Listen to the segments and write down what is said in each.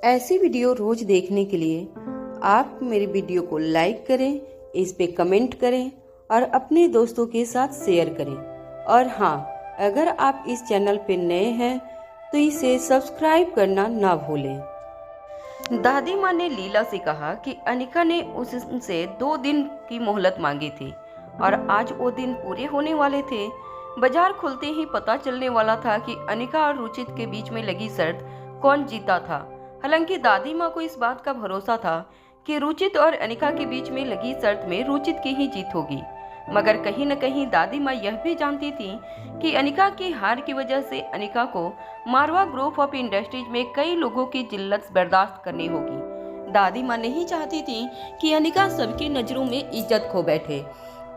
ऐसी वीडियो रोज देखने के लिए आप मेरे वीडियो को लाइक करें, इस पे कमेंट करें और अपने दोस्तों के साथ शेयर करें। और हाँ, अगर आप इस चैनल पे नए हैं तो इसे सब्सक्राइब करना ना भूलें। दादी माँ ने लीला से कहा कि अनिका ने उससे 2 दिन की मोहलत मांगी थी और आज वो दिन पूरे होने वाले थे। बाजार खुलते ही पता चलने वाला था कि अनिका और रुचित के बीच में लगी शर्त कौन जीता था। हालांकि दादी माँ को इस बात का भरोसा था कि रुचित और अनिका के बीच में लगी शर्त में रुचित की ही जीत होगी, मगर कहीं न कहीं दादी माँ यह भी जानती थी कि अनिका की हार की वजह से अनिका को मारवा ग्रुप ऑफ इंडस्ट्रीज में कई लोगों की जिल्लत बर्दाश्त करनी होगी। दादी माँ नहीं चाहती थी कि अनिका सबकी नजरों में इज्जत खो बैठे।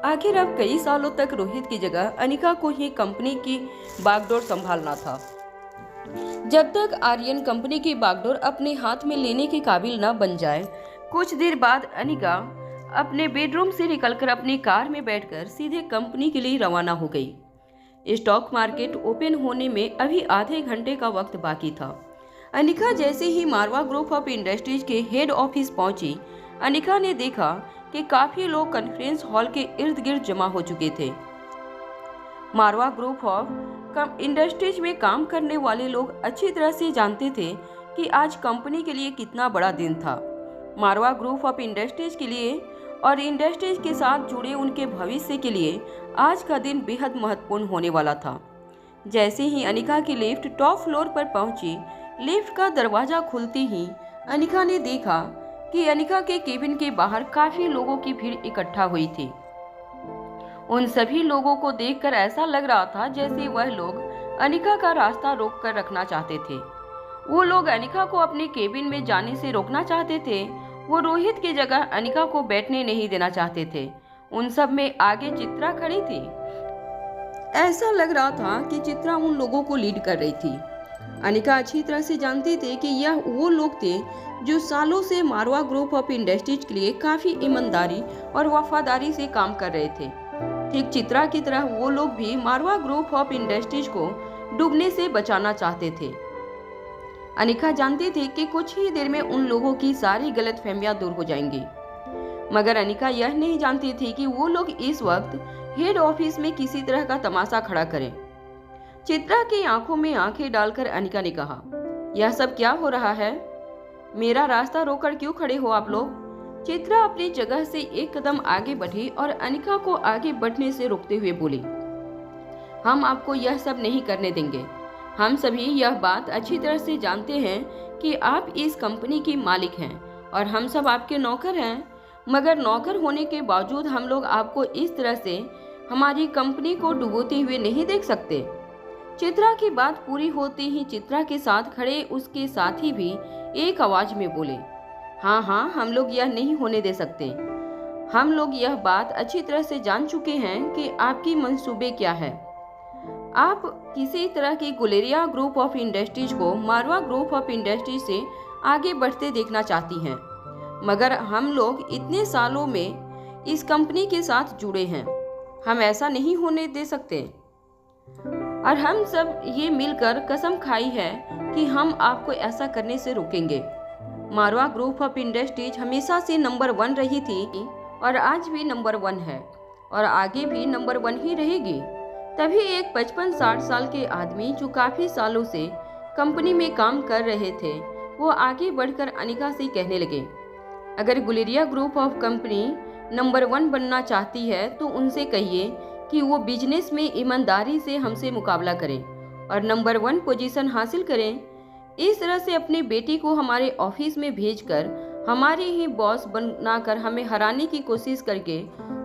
आखिर अब कई सालों तक रोहित की जगह अनिका को ही कंपनी की बागडोर संभालना था। जब तक आर्यन कंपनी की बागडोर अपने हाथ में लेने के काबिल न बन जाए। कुछ देर बाद अनिका अपने बेडरूम से निकलकर अपनी कार में बैठकर सीधे कंपनी के लिए रवाना हो गई। स्टॉक मार्केट ओपन होने में अभी आधे घंटे का वक्त बाकी था। अनिका जैसे ही मारवा ग्रुप ऑफ इंडस्ट्रीज के हेड ऑफिस पहुंची, अनिका ने देखा कि काफी लोग कॉन्फ्रेंस हॉल के इर्द गिर्द जमा हो चुके थे। मारवा ग्रुप ऑफ इंडस्ट्रीज में काम करने वाले लोग अच्छी तरह से जानते थे कि आज कंपनी के लिए कितना बड़ा दिन था। मारवा ग्रुप ऑफ इंडस्ट्रीज के लिए और इंडस्ट्रीज के साथ जुड़े उनके भविष्य के लिए आज का दिन बेहद महत्वपूर्ण होने वाला था। जैसे ही अनिका की लिफ्ट टॉप फ्लोर पर पहुंची, लिफ्ट का दरवाजा खुलते ही अनिका ने देखा कि अनिका के केबिन के बाहर काफी लोगों की भीड़ इकट्ठा हुई थी। उन सभी लोगों को देखकर ऐसा लग रहा था जैसे वह लोग अनिका का रास्ता रोक कर रखना चाहते थे। वो लोग अनिका को अपने केबिन में जाने से रोकना चाहते थे। वो रोहित की जगह अनिका को बैठने नहीं देना चाहते थे। उन सब में आगे चित्रा खड़ी थी। ऐसा लग रहा था कि चित्रा उन लोगों को लीड कर रही थी। अनिका अच्छी तरह से जानते थे कि यह वो लोग थे जो सालों से मारवा ग्रुप ऑफ इंडस्ट्रीज के लिए काफी ईमानदारी और वफादारी से काम कर रहे थे। ठीक चित्रा की तरह वो लोग भी मारवा ग्रुप ऑफ इंडस्ट्रीज को डूबने से बचाना चाहते थे। अनिका जानती थी कि कुछ ही देर में उन लोगों की सारी गलतफहमियां दूर हो जाएंगी, मगर अनिका यह नहीं जानती थी कि वो लोग इस वक्त हेड ऑफिस में किसी तरह का तमाशा खड़ा करें। चित्रा की आंखों में आंखें डालकर अनिका ने कहा, यह सब क्या हो रहा है? मेरा रास्ता रोककर क्यों खड़े हो आप लोग? चित्रा अपनी जगह से एक कदम आगे बढ़ी और अनिका को आगे बढ़ने से रोकते हुए बोली, हम आपको यह सब नहीं करने देंगे। हम सभी यह बात अच्छी तरह से जानते हैं कि आप इस कंपनी की मालिक हैं और हम सब आपके नौकर हैं, मगर नौकर होने के बावजूद हम लोग आपको इस तरह से हमारी कंपनी को डुबोते हुए नहीं देख सकते। चित्रा की बात पूरी होते ही चित्रा के साथ खड़े उसके साथी भी एक आवाज में बोले, हाँ, हम लोग यह नहीं होने दे सकते। हम लोग यह बात अच्छी तरह से जान चुके हैं कि आपकी मंसूबे क्या है। आप किसी तरह की गुलेरिया ग्रुप ऑफ इंडस्ट्रीज को मारवा ग्रुप ऑफ इंडस्ट्रीज से आगे बढ़ते देखना चाहती हैं, मगर हम लोग इतने सालों में इस कंपनी के साथ जुड़े हैं, हम ऐसा नहीं होने दे सकते। और हम सब ये मिलकर कसम खाई है कि हम आपको ऐसा करने से रोकेंगे। मारवा ग्रुप ऑफ इंडस्ट्रीज हमेशा से नंबर 1 रही थी और आज भी नंबर 1 है और आगे भी नंबर 1 ही रहेगी। तभी एक 55-60 साल के आदमी जो काफी सालों से कंपनी में काम कर रहे थे, वो आगे बढ़कर अनिका से कहने लगे, अगर Guleria group of company number 1 बनना चाहती है तो उनसे कहिए कि वो बिजनेस में ईमानदारी से हमसे मुकाबला करें और नंबर 1 पोजीशन हासिल करें। इस तरह से अपनी बेटी को हमारे ऑफिस में भेजकर हमारे ही बॉस बनाकर हमें हराने की कोशिश करके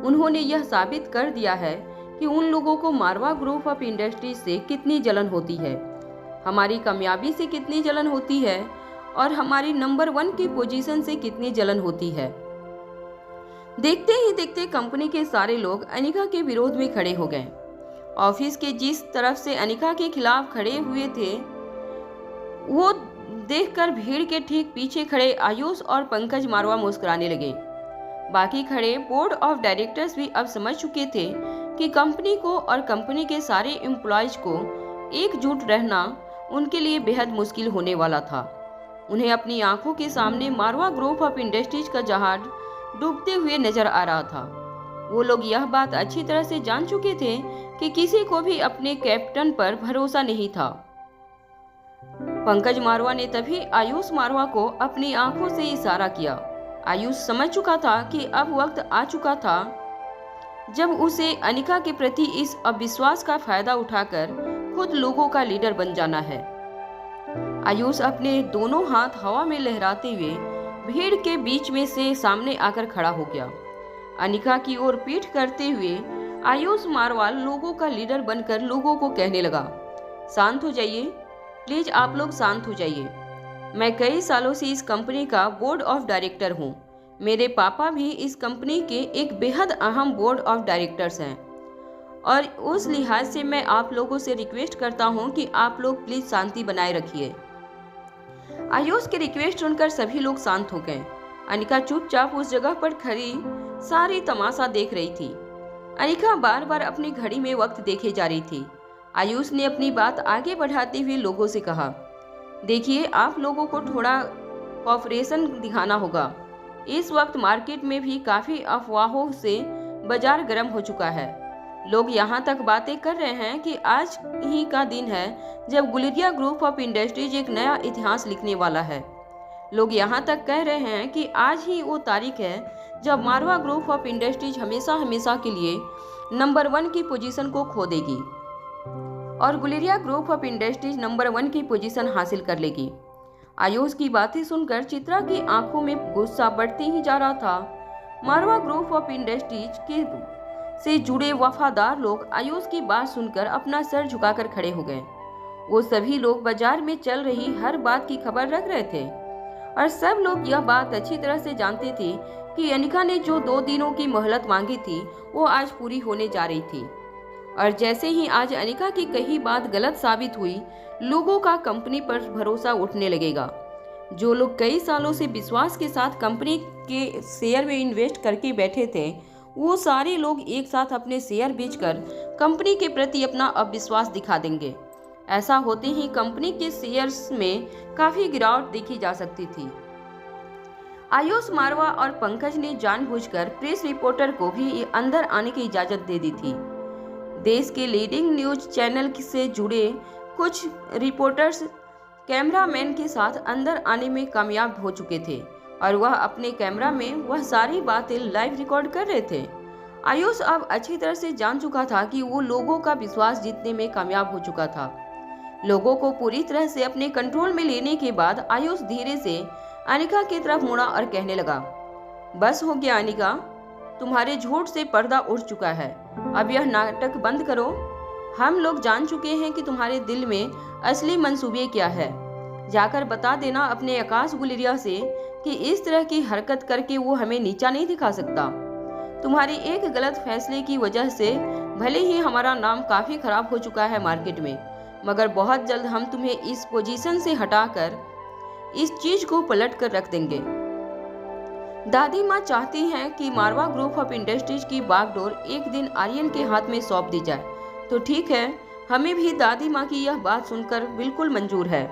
उन्होंने यह साबित कर दिया है कि उन लोगों को मारवा ग्रुप ऑफ इंडस्ट्रीज से कितनी जलन होती है, हमारी कामयाबी से कितनी जलन होती है और हमारी नंबर 1 की पोजीशन से कितनी जलन होती है। देखते ही देखते कंपनी के सारे लोग अनिका के विरोध में खड़े हो गए। ऑफिस के जिस तरफ से अनिका के खिलाफ खड़े हुए थे, वो देखकर भीड़ के ठीक पीछे खड़े आयुष और पंकज मारवा मुस्कुराने लगे। बाकी खड़े बोर्ड ऑफ डायरेक्टर्स भी अब समझ चुके थे कि कंपनी को और कंपनी के सारे एम्प्लॉयज को एकजुट रहना उनके लिए बेहद मुश्किल होने वाला था। उन्हें अपनी आंखों के सामने मारवा ग्रुप ऑफ इंडस्ट्रीज का जहाज डूबते हुए नजर आ रहा था। वो लोग यह बात अच्छी तरह से जान चुके थे कि किसी को भी अपने कैप्टन पर भरोसा नहीं था। पंकज मारवा ने तभी आयुष मारवा को अपनी आंखों से इशारा किया। आयुष समझ चुका था कि अब वक्त आ चुका था जब उसे अनिका के प्रति इस अविश्वास का फायदा उठाकर खुद लोगों का लीडर बन जाना है। आयुष अपने दोनों हाथ हवा में लहराते हुए भीड़ के बीच में से सामने आकर खड़ा हो गया। अनिका की ओर पीठ करते हुए आयुष मारवाल लोगों का लीडर बनकर लोगों को कहने लगा, शांत हो जाइए, प्लीज आप लोग शांत हो जाइए। मैं कई सालों से इस कंपनी का बोर्ड ऑफ डायरेक्टर हूँ। मेरे पापा भी इस कंपनी के एक बेहद अहम बोर्ड ऑफ डायरेक्टर्स हैं और उस लिहाज से मैं आप लोगों से रिक्वेस्ट करता हूँ कि आप लोग प्लीज शांति बनाए रखिए। आयुष की रिक्वेस्ट सुनकर सभी लोग शांत हो गए। अनिका चुपचाप उस जगह पर खड़ी सारी तमाशा देख रही थी। अनिका बार बार अपनी घड़ी में वक्त देखे जा रही थी। आयुष ने अपनी बात आगे बढ़ाते हुए लोगों से कहा, देखिए, आप लोगों को थोड़ा कोऑपरेशन दिखाना होगा। इस वक्त मार्केट में भी काफी अफवाहों से बाजार गर्म हो चुका है। लोग यहाँ तक बातें कर रहे हैं कि आज ही का दिन है जब गुलेरिया ग्रुप ऑफ इंडस्ट्रीज एक नया इतिहास लिखने वाला है। लोग यहाँ तक कह रहे हैं कि आज ही वो तारीख है जब मारवा ग्रुप ऑफ इंडस्ट्रीज हमेशा हमेशा के लिए नंबर 1 की पोजीशन को खो देगी और Guleria group of industries number 1 की पोजीशन हासिल कर लेगी। आयुष की बातें सुनकर चित्रा की आंखों में गुस्सा बढ़ते ही जा रहा था। मारवा ग्रुप ऑफ इंडस्ट्रीज के से जुड़े वफादार लोग आयुष की बात सुनकर अपना सर झुकाकर खड़े हो गए। वो सभी लोग बाजार में चल रही हर बात की खबर रख रहे थे और सब लोग यह बात अच्छी तरह से जानते थे कि अनिका ने जो 2 दिनों की मोहलत मांगी थी वो आज पूरी होने जा रही थी। और जैसे ही आज अनिका की कही बात गलत साबित हुई, लोगों का कंपनी पर भरोसा उठने लगेगा। जो लोग कई सालों से विश्वास के साथ कंपनी के शेयर में इन्वेस्ट करके बैठे थे, वो सारे लोग एक साथ अपने शेयर बेचकर कंपनी के प्रति अपना अविश्वास दिखा देंगे। ऐसा होते ही कंपनी के शेयर्स में काफी गिरावट देखी जा सकती थी। आयुष मारवा और पंकज ने जानबूझकर प्रेस रिपोर्टर को भी अंदर आने की इजाजत दे दी थी। देश के लीडिंग न्यूज चैनल से जुड़े कुछ रिपोर्टर्स कैमरामैन के साथ अंदर आने में कामयाब हो चुके थे और वह अपने कैमरा में वह सारी बातें लाइव रिकॉर्ड कर रहे थे। आयुष अब अच्छी तरह से जान चुका था कि वो लोगों का विश्वास जीतने में कामयाब हो चुका था। लोगों को पूरी तरह से अपने कंट्रोल में लेने के बाद आयुष धीरे से अनिका की तरफ मुड़ा और कहने लगा, बस हो गया अनिका, तुम्हारे झूठ से पर्दा उठ चुका है। अब यह नाटक बंद करो। हम लोग जान चुके हैं कि तुम्हारे दिल में असली मंसूबे क्या है। जाकर बता देना अपने आकाश गुलेरिया से कि इस तरह की हरकत करके वो हमें नीचा नहीं दिखा सकता। तुम्हारी एक गलत फैसले की वजह से भले ही हमारा नाम काफी खराब हो चुका है मार्केट में, मगर बहुत जल्द हम तुम्हें इस पोजीशन से हटाकर इस चीज को पलट कर रख देंगे। दादी माँ चाहती हैं कि मारवा ग्रुप ऑफ इंडस्ट्रीज की बागडोर एक दिन आर्यन के हाथ में सौंप दी जाए, तो ठीक है, हमें भी दादी माँ की यह बात सुनकर बिल्कुल मंजूर है।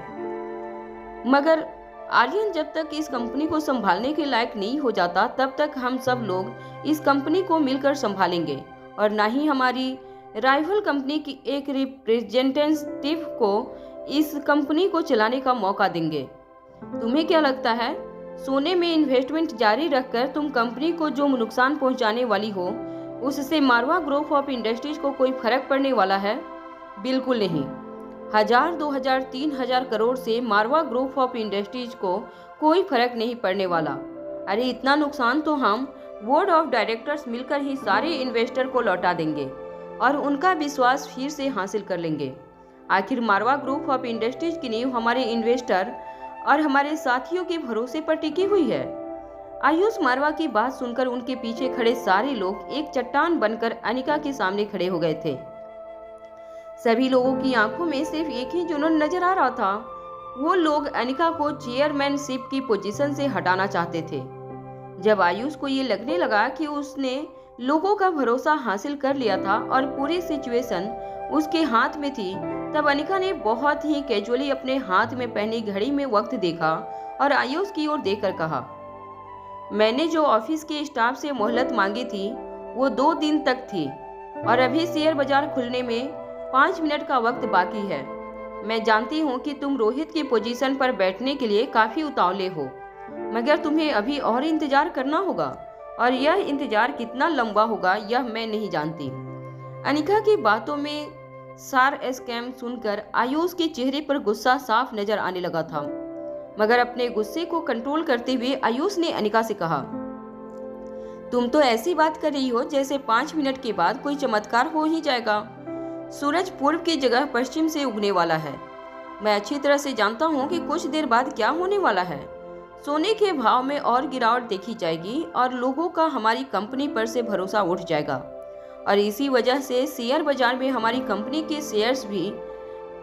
मगर आर्यन जब तक इस कंपनी को संभालने के लायक नहीं हो जाता, तब तक हम सब लोग इस कंपनी को मिलकर संभालेंगे और ना ही हमारी राइवल कंपनी की एक रिप्रेजेंटेटिव को इस कंपनी को चलाने का मौका देंगे। तुम्हें क्या लगता है, सोने में इन्वेस्टमेंट जारी रखकर तुम कंपनी को जो नुकसान पहुंचाने वाली हो, उससे मारवा ग्रुप ऑफ इंडस्ट्रीज को कोई फर्क पड़ने वाला है? बिल्कुल नहीं। 1000, 2000, 3000 करोड़ से मारवा ग्रुप ऑफ इंडस्ट्रीज को कोई फर्क नहीं पड़ने वाला। अरे इतना नुकसान तो हम बोर्ड ऑफ डायरेक्टर्स मिलकर ही सारे इन्वेस्टर को लौटा देंगे और उनका विश्वास फिर से हासिल कर लेंगे। आखिर मारवा ग्रुप ऑफ इंडस्ट्रीज की नींव हमारे इन्वेस्टर और हमारे साथियों के भरोसे पर टिकी हुई है। आयुष मारवा की बात सुनकर उनके पीछे खड़े सारे लोग एक चट्टान बनकर अनिका के सामने खड़े हो गए थे। सभी लोगों की आंखों में सिर्फ एक ही जुनून नजर आ रहा था। वो लोग अनिका को चेयरमैनशिप की पोजीशन से हटाना चाहते थे। जब आयुष को ये लगने लगा कि उसने लोगों का भरोसा हासिल कर लिया था और पूरी सिचुएशन उसके हाथ में थी, तब अनिका ने बहुत ही कैजुअली अपने हाथ में पहनी घड़ी में वक्त देखा और आयुष की ओर देखकर कहा, मैंने जो ऑफिस के स्टाफ से मोहलत मांगी थी वो 2 दिन तक थी और अभी शेयर बाजार खुलने में 5 मिनट का वक्त बाकी है। मैं जानती हूँ कि तुम रोहित की पोजीशन पर बैठने के लिए काफी उतावले हो, मगर तुम्हें अभी और इंतजार करना होगा और यह इंतजार कितना लंबा होगा यह मैं नहीं जानती। अनिका की बातों में सार स्कैम सुनकर आयुष के चेहरे पर गुस्सा साफ नजर आने लगा था, मगर अपने गुस्से को कंट्रोल करते हुए आयुष ने अनिका से कहा, तुम तो ऐसी बात कर रही हो जैसे 5 मिनट के बाद कोई चमत्कार हो ही जाएगा। सूरज पूर्व की जगह पश्चिम से उगने वाला है। मैं अच्छी तरह से जानता हूँ कि कुछ देर बाद क्या होने वाला है। सोने के भाव में और गिरावट देखी जाएगी और लोगों का हमारी कंपनी पर से भरोसा उठ जाएगा और इसी वजह से शेयर बाजार में हमारी कंपनी के शेयर्स भी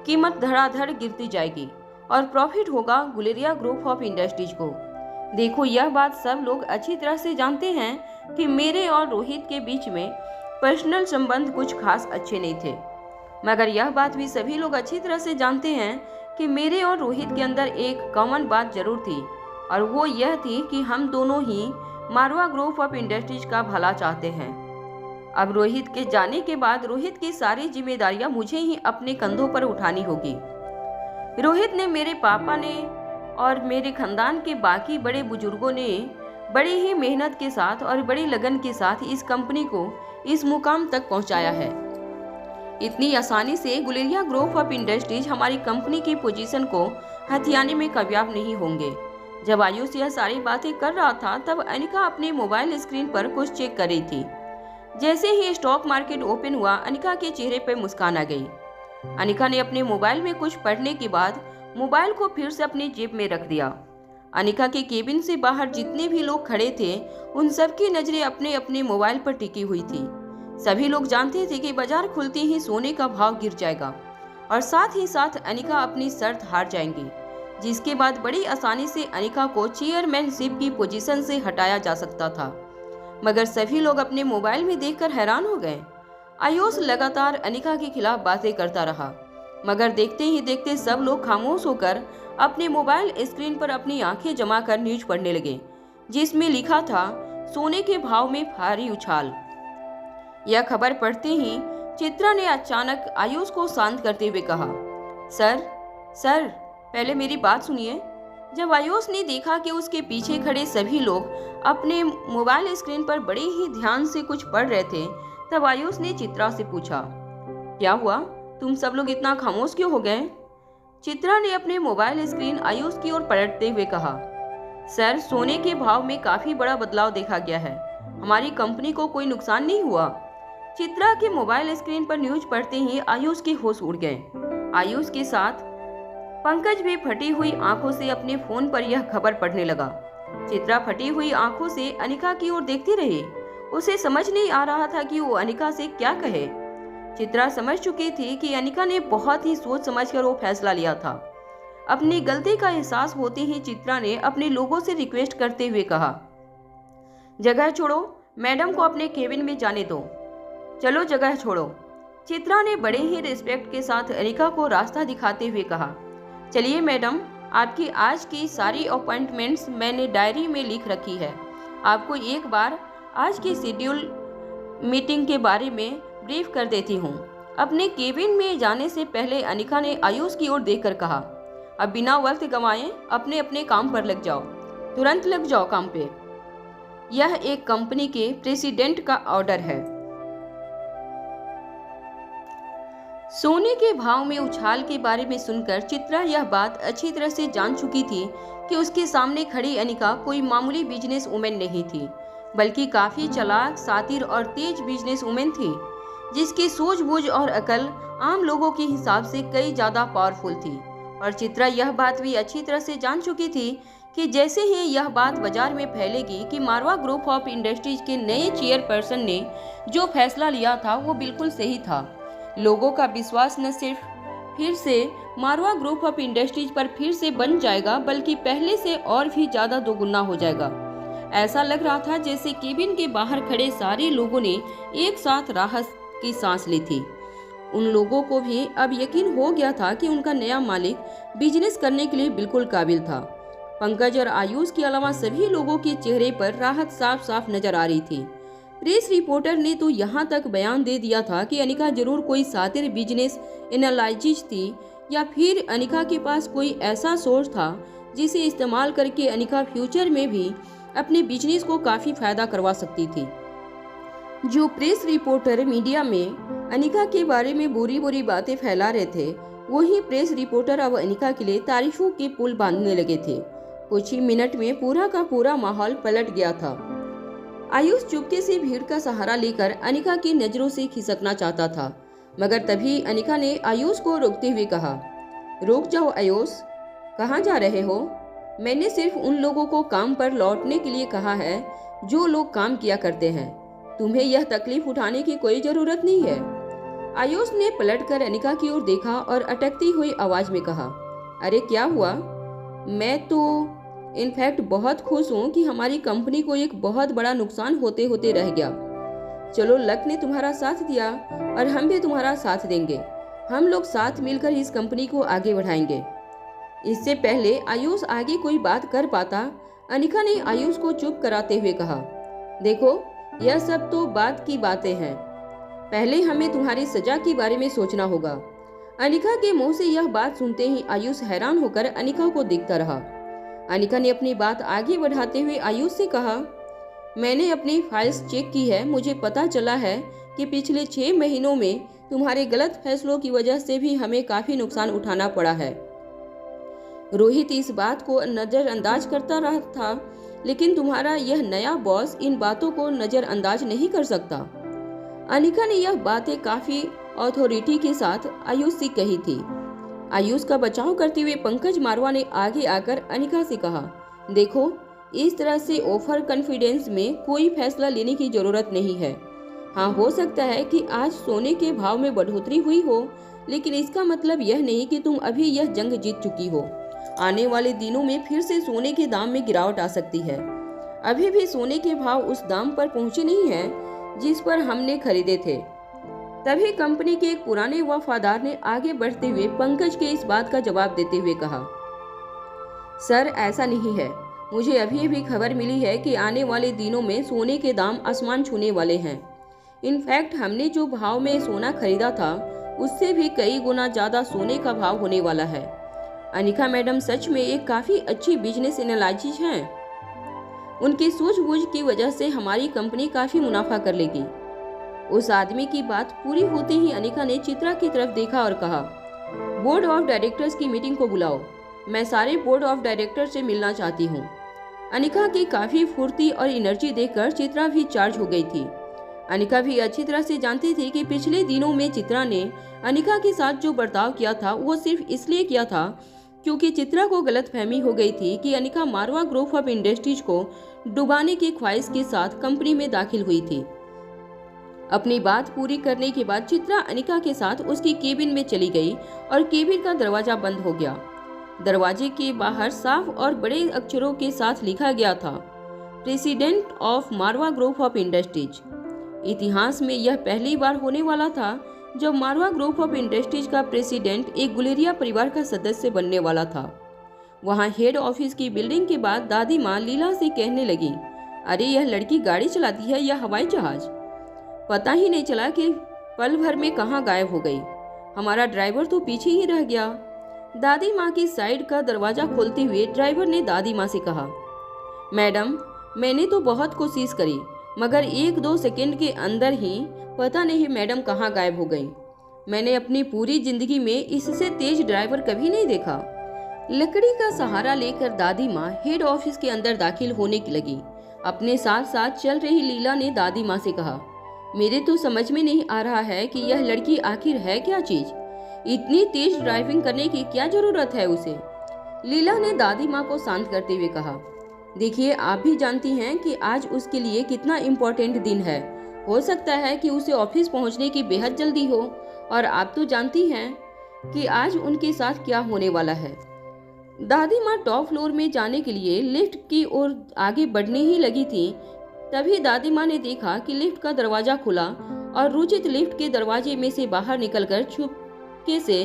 कीमत धड़ाधड़ गिरती जाएगी और प्रॉफिट होगा गुलेरिया ग्रुप ऑफ इंडस्ट्रीज को। देखो, यह बात सब लोग अच्छी तरह से जानते हैं कि मेरे और रोहित के बीच में पर्सनल संबंध कुछ खास अच्छे नहीं थे, मगर यह बात भी सभी लोग अच्छी तरह से जानते हैं कि मेरे और रोहित के अंदर एक कॉमन बात जरूर थी और वो यह थी कि हम दोनों ही मारवा ग्रुप ऑफ इंडस्ट्रीज का भला चाहते हैं। अब रोहित के जाने के बाद रोहित की सारी जिम्मेदारियां मुझे ही अपने कंधों पर उठानी होगी। रोहित ने, मेरे पापा ने और मेरे खानदान के बाकी बड़े बुजुर्गों ने बड़ी ही मेहनत के साथ और बड़ी लगन के साथ इस कंपनी को इस मुकाम तक पहुंचाया है। इतनी आसानी से गुलेरिया ग्रुप ऑफ इंडस्ट्रीज हमारी कंपनी की पोजीशन को हथियाने में कामयाब नहीं होंगे। जब आयुष यह सारी बातें कर रहा था तब अनिका अपने मोबाइल स्क्रीन पर कुछ चेक कर रही थी। जैसे ही स्टॉक मार्केट ओपन हुआ, अनिका के चेहरे पर मुस्कान आ गई। अनिका ने अपने मोबाइल में कुछ पढ़ने के बाद मोबाइल को फिर से अपनी जेब में रख दिया। अनिका के केबिन से बाहर जितने भी लोग खड़े थे उन सबकी नजरें अपने अपने मोबाइल पर टिकी हुई थी। सभी लोग जानते थे कि बाजार खुलते ही सोने का भाव गिर जाएगा और साथ ही साथ अनिका अपनी शर्त हार जाएंगी, जिसके बाद बड़ी आसानी से अनिका को चेयरमैनशिप की पोजीशन से हटाया जा सकता था। मगर सभी लोग अपने मोबाइल में देखकर हैरान हो गए। आयुष लगातार अनिका के खिलाफ बातें करता रहा, मगर देखते ही देखते सब लोग खामोश होकर अपने मोबाइल स्क्रीन पर अपनी आंखें जमा कर न्यूज पढ़ने लगे, जिसमें लिखा था सोने के भाव में भारी उछाल। यह खबर पढ़ते ही चित्रा ने अचानक आयुष को शांत करते हुए कहा, सर पहले मेरी बात सुनिए। जब आयुष ने देखा कि उसके पीछे खड़े सभी लोग अपने मोबाइल स्क्रीन पर बड़े ही ध्यान से कुछ पढ़ रहे थे, तब आयुष ने चित्रा से पूछा, क्या हुआ, तुम सब लोग इतना खामोश क्यों हो गए? चित्रा ने अपने मोबाइल स्क्रीन आयुष की ओर पलटते हुए कहा, सर, सोने के भाव में काफी बड़ा बदलाव देखा गया है। हमारी कंपनी को कोई नुकसान नहीं हुआ। चित्रा के मोबाइल स्क्रीन पर न्यूज पढ़ते ही आयुष के होश उड़ गए। आयुष के साथ पंकज भी फटी हुई आंखों से अपने फोन पर यह खबर पढ़ने लगा। चित्रा फटी हुई आंखों से अनिका की ओर देखती रही। उसे समझ नहीं आ रहा था कि वो अनिका से क्या कहे। चित्रा समझ चुकी थी कि अनिका ने बहुत ही सोच समझकर वो फैसला लिया था। अपनी गलती का एहसास होते ही चित्रा ने अपने लोगों से रिक्वेस्ट करते हुए कहा, जगह छोड़ो, मैडम को अपने केबिन में जाने दो। चलो जगह छोड़ो। चित्रा ने बड़े ही रिस्पेक्ट के साथ अनिका को रास्ता दिखाते हुए कहा, चलिए मैडम, आपकी आज की सारी अपॉइंटमेंट्स मैंने डायरी में लिख रखी है। आपको एक बार आज की शेड्यूल मीटिंग के बारे में ब्रीफ कर देती हूँ। अपने केबिन में जाने से पहले अनिका ने आयुष की ओर देखकर कहा, अब बिना वक्त गंवाए अपने अपने काम पर लग जाओ, तुरंत लग जाओ काम पे। यह एक कंपनी के प्रेसिडेंट का ऑर्डर है। सोने के भाव में उछाल के बारे में सुनकर चित्रा यह बात अच्छी तरह से जान चुकी थी कि उसके सामने खड़ी अनिका कोई मामूली बिजनेस वुमेन नहीं थी, बल्कि काफी चालाक, शातिर और तेज बिजनेस वुमेन थी, जिसकी सूझबूझ और अकल आम लोगों के हिसाब से कई ज्यादा पावरफुल थी। और चित्रा यह बात भी अच्छी तरह से जान चुकी थी कि जैसे ही यह बात बाजार में फैलेगी कि मारवा ग्रुप ऑफ इंडस्ट्रीज के नए चेयरपर्सन ने जो फैसला लिया था वो बिल्कुल सही था, लोगों का विश्वास न सिर्फ फिर से मारवा ग्रुप ऑफ इंडस्ट्रीज पर फिर से बन जाएगा, बल्कि पहले से और भी ज्यादा दोगुना हो जाएगा। ऐसा लग रहा था जैसे केबिन के बाहर खड़े सारे लोगों ने एक साथ राहत की सांस ली थी। उन लोगों को भी अब यकीन हो गया था कि उनका नया मालिक बिजनेस करने के लिए बिल्कुल काबिल था। पंकज और आयुष के अलावा सभी लोगों के चेहरे पर राहत साफ साफ नजर आ रही थी। प्रेस रिपोर्टर ने तो यहाँ तक बयान दे दिया था कि अनिका जरूर कोई शातिर बिजनेस एनालिस्ट थी, या फिर अनिका के पास कोई ऐसा सोर्स था जिसे इस्तेमाल करके अनिका फ्यूचर में भी अपने बिजनेस को काफी फायदा करवा सकती थी। जो प्रेस रिपोर्टर मीडिया में अनिका के बारे में बुरी बुरी बातें फैला रहे थे, वही प्रेस रिपोर्टर अब अनिका के लिए तारीफों के पुल बांधने लगे थे। कुछ ही मिनट में पूरा का पूरा माहौल पलट गया था। आयुष चुपके से भीड़ का सहारा लेकर अनिका की नजरों से खिसकना चाहता था, मगर तभी अनिका ने आयुष को रोकते हुए कहा, रुक जाओ आयुष, कहाँ जा रहे हो? मैंने सिर्फ उन लोगों को काम पर लौटने के लिए कहा है जो लोग काम किया करते हैं। तुम्हें यह तकलीफ उठाने की कोई जरूरत नहीं है। आयुष ने पलटकर अनिका की ओर देखा और अटकती हुई आवाज में कहा, अरे क्या हुआ? मैं तो इनफैक्ट बहुत खुश हूँ कि हमारी कंपनी को एक बहुत बड़ा नुकसान होते होते रह गया। चलो, लक ने तुम्हारा साथ दिया और हम भी तुम्हारा साथ देंगे। हम लोग साथ मिलकर इस कंपनी को आगे बढ़ाएंगे। इससे पहले आयुष आगे कोई बात कर पाता, अनिका ने आयुष को चुप कराते हुए कहा, देखो, यह सब तो बात की बातें हैं, पहले हमें तुम्हारी सजा के बारे में सोचना होगा। अनिका के मुंह से यह बात सुनते ही आयुष हैरान होकर अनिका को देखता रहा। अनिका ने अपनी बात आगे बढ़ाते हुए आयुष से कहा, मैंने अपनी फाइल्स चेक की है, मुझे पता चला है कि पिछले 6 महीनों में तुम्हारे गलत फैसलों की वजह से भी हमें काफी नुकसान उठाना पड़ा है। रोहित इस बात को नजरअंदाज करता रहा था, लेकिन तुम्हारा यह नया बॉस इन बातों को नजरअंदाज नहीं कर सकता। अनिका ने यह बातें काफी अथॉरिटी के साथ आयुष से कही थी। आयुष का बचाव करते हुए पंकज मारवा ने आगे आकर अनिका से कहा, देखो, इस तरह से ओवर कॉन्फिडेंस में कोई फैसला लेने की जरूरत नहीं है। हाँ, हो सकता है कि आज सोने के भाव में बढ़ोतरी हुई हो, लेकिन इसका मतलब यह नहीं कि तुम अभी यह जंग जीत चुकी हो। आने वाले दिनों में फिर से सोने के दाम में गिरावट आ सकती है। अभी भी सोने के भाव उस दाम पर पहुंचे नहीं हैं जिस पर हमने खरीदे थे। तभी कंपनी के एक पुराने वफादार ने आगे बढ़ते हुए पंकज के इस बात का जवाब देते हुए कहा, सर, ऐसा नहीं है। मुझे अभी अभी खबर मिली है कि आने वाले दिनों में सोने के दाम आसमान छूने वाले हैं। इनफैक्ट हमने जो भाव में सोना खरीदा था उससे भी कई गुना ज्यादा सोने का भाव होने वाला है। अनिका मैडम सच में एक काफी अच्छी बिजनेस एनालिस्ट हैं। उनकी सूझबूझ की वजह से हमारी कंपनी काफी मुनाफा कर लेगी। उस आदमी की बात पूरी होते ही अनिका ने चित्रा की तरफ देखा और कहा, बोर्ड ऑफ डायरेक्टर्स की मीटिंग को बुलाओ, मैं सारे बोर्ड ऑफ डायरेक्टर से मिलना चाहती हूँ। अनिका की काफी फुर्ती और एनर्जी देखकर चित्रा भी चार्ज हो गई थी। अनिका भी अच्छी तरह से जानती थी कि पिछले दिनों में चित्रा ने अनिका के साथ जो बर्ताव किया था वो सिर्फ इसलिए किया था क्योंकि चित्रा को गलतफहमी हो गई थी कि अनिका मारवा ग्रुप ऑफ इंडस्ट्रीज को डुबाने की ख्वाहिश के साथ कंपनी में दाखिल हुई थी। अपनी बात पूरी करने के बाद चित्रा अनिका के साथ उसकी केबिन में चली गई और केबिन का दरवाजा बंद हो गया। दरवाजे के बाहर साफ और बड़े अक्षरों के साथ लिखा गया था, president of Marwa group of industries. इतिहास में यह पहली बार होने वाला था जब मारवा ग्रुप ऑफ इंडस्ट्रीज का प्रेसिडेंट एक गुलेरिया परिवार का सदस्य बनने वाला था। वहां हेड ऑफिस की बिल्डिंग के बाद दादी माँ लीला से कहने लगी, अरे यह लड़की गाड़ी चलाती है या हवाई जहाज? पता ही नहीं चला कि पल भर में कहाँ गायब हो गई। हमारा ड्राइवर तो पीछे ही रह गया। दादी माँ की साइड का दरवाजा खोलते हुए ड्राइवर ने दादी माँ से कहा, मैडम, मैंने तो बहुत कोशिश करी, मगर 1-2 सेकंड के अंदर ही पता नहीं मैडम कहाँ गायब हो गई। मैंने अपनी पूरी जिंदगी में इससे तेज ड्राइवर कभी नहीं देखा। लकड़ी का सहारा लेकर दादी माँ हेड ऑफिस के अंदर दाखिल होने की लगी। अपने साथ साथ चल रही लीला ने दादी माँ से कहा, मेरे तो समझ में नहीं आ रहा है कि यह लड़की आखिर है क्या चीज। इतनी तेज ड्राइविंग करने की क्या जरूरत है उसे। लीला ने दादी माँ को शांत करते हुए कहा, देखिए, आप भी जानती हैं कि आज उसके लिए कितना इम्पोर्टेंट दिन है। हो सकता है कि उसे ऑफिस पहुंचने की बेहद जल्दी हो, और आप तो जानती हैं कि आज उनके साथ क्या होने वाला है। दादी माँ टॉप फ्लोर में जाने के लिए लिफ्ट की ओर आगे बढ़ने ही लगी थी। तभी दादी माँ ने देखा कि लिफ्ट का दरवाजा खुला और रुचित लिफ्ट के दरवाजे में से बाहर निकलकर चुपके से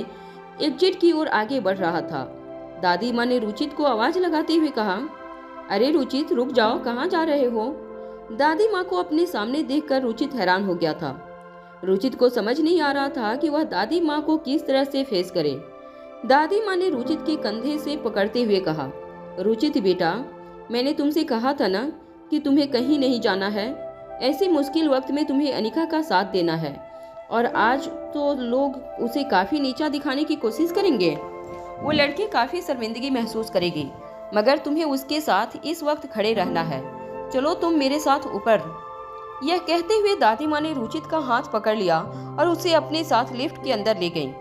एग्जिट की ओर आगे बढ़ रहा था। दादी माँ ने रुचित को आवाज लगाते हुए कहा, अरे रुचित रुक जाओ, कहाँ जा रहे हो? दादी माँ को अपने सामने देखकर रुचित हैरान हो गया था। रुचित को समझ नहीं आ रहा था कि वह दादी माँ को किस तरह से फेस करे। दादी माँ ने रुचित के कंधे से पकड़ते हुए कहा, रुचित बेटा, मैंने तुमसे कहा था ना कि तुम्हें कहीं नहीं जाना है। ऐसे मुश्किल वक्त में तुम्हें अनिका का साथ देना है, और आज तो लोग उसे काफी नीचा दिखाने की कोशिश करेंगे। वो लड़की काफी शर्मिंदगी महसूस करेगी, मगर तुम्हें उसके साथ इस वक्त खड़े रहना है। चलो तुम मेरे साथ ऊपर। यह कहते हुए दादी माँ ने रुचित का हाथ पकड़ लिया और उसे अपने साथ लिफ्ट के अंदर ले गई।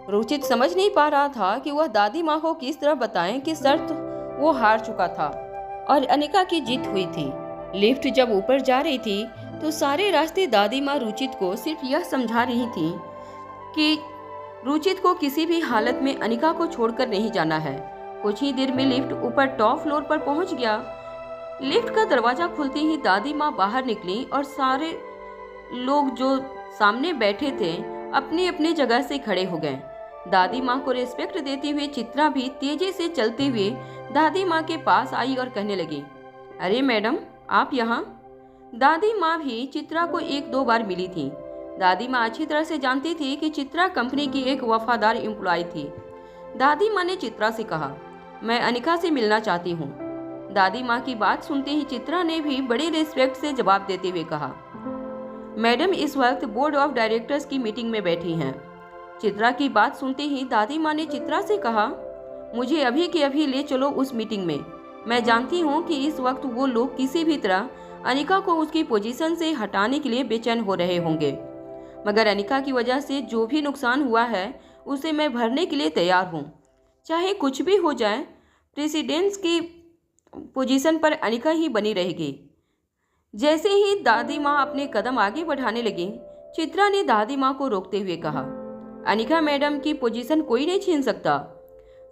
रुचित समझ नहीं पा रहा था कि वह दादी माँ को किस तरह बताएं कि शर्त वो हार चुका था और अनिका की जीत हुई थी। लिफ्ट जब ऊपर जा रही थी तो सारे रास्ते दादी माँ रुचित को सिर्फ यह समझा रही थी कि रुचित को किसी भी हालत में अनिका को छोड़कर नहीं जाना है। कुछ ही देर में लिफ्ट ऊपर टॉप फ्लोर पर पहुंच गया। लिफ्ट का दरवाजा खुलते ही दादी माँ बाहर निकली और सारे लोग जो सामने बैठे थे अपने अपने जगह से खड़े हो गए। दादी माँ को रिस्पेक्ट देते हुए चित्रा भी तेजी से चलते हुए दादी माँ के पास आई और कहने लगी, अरे मैडम, आप यहाँ? दादी माँ भी चित्रा को एक दो बार मिली थी। दादी माँ अच्छी तरह से जानती थी कि चित्रा कंपनी की एक वफादार एम्प्लॉय थी। दादी माँ ने चित्रा से कहा, मैं अनिका से मिलना चाहती हूँ। दादी माँ की बात सुनते ही चित्रा ने भी बड़े रिस्पेक्ट से जवाब देते हुए कहा, मैडम इस वक्त बोर्ड ऑफ डायरेक्टर्स की मीटिंग में बैठी हैं। चित्रा की बात सुनते ही दादी माँ ने चित्रा से कहा, मुझे अभी के अभी ले चलो उस मीटिंग में। मैं जानती हूँ कि इस वक्त वो लोग किसी भी तरह अनिका को उसकी पोजीशन से हटाने के लिए बेचैन हो रहे होंगे, मगर अनिका की वजह से जो भी नुकसान हुआ है उसे मैं भरने के लिए तैयार हूँ। चाहे कुछ भी हो जाए, प्रेसिडेंट्स की पोजीशन पर अनिका ही बनी रहेगी। जैसे ही दादी माँ अपने कदम आगे बढ़ाने लगी, चित्रा ने दादी माँ को रोकते हुए कहा, अनिका मैडम की पोजीशन कोई नहीं छीन सकता।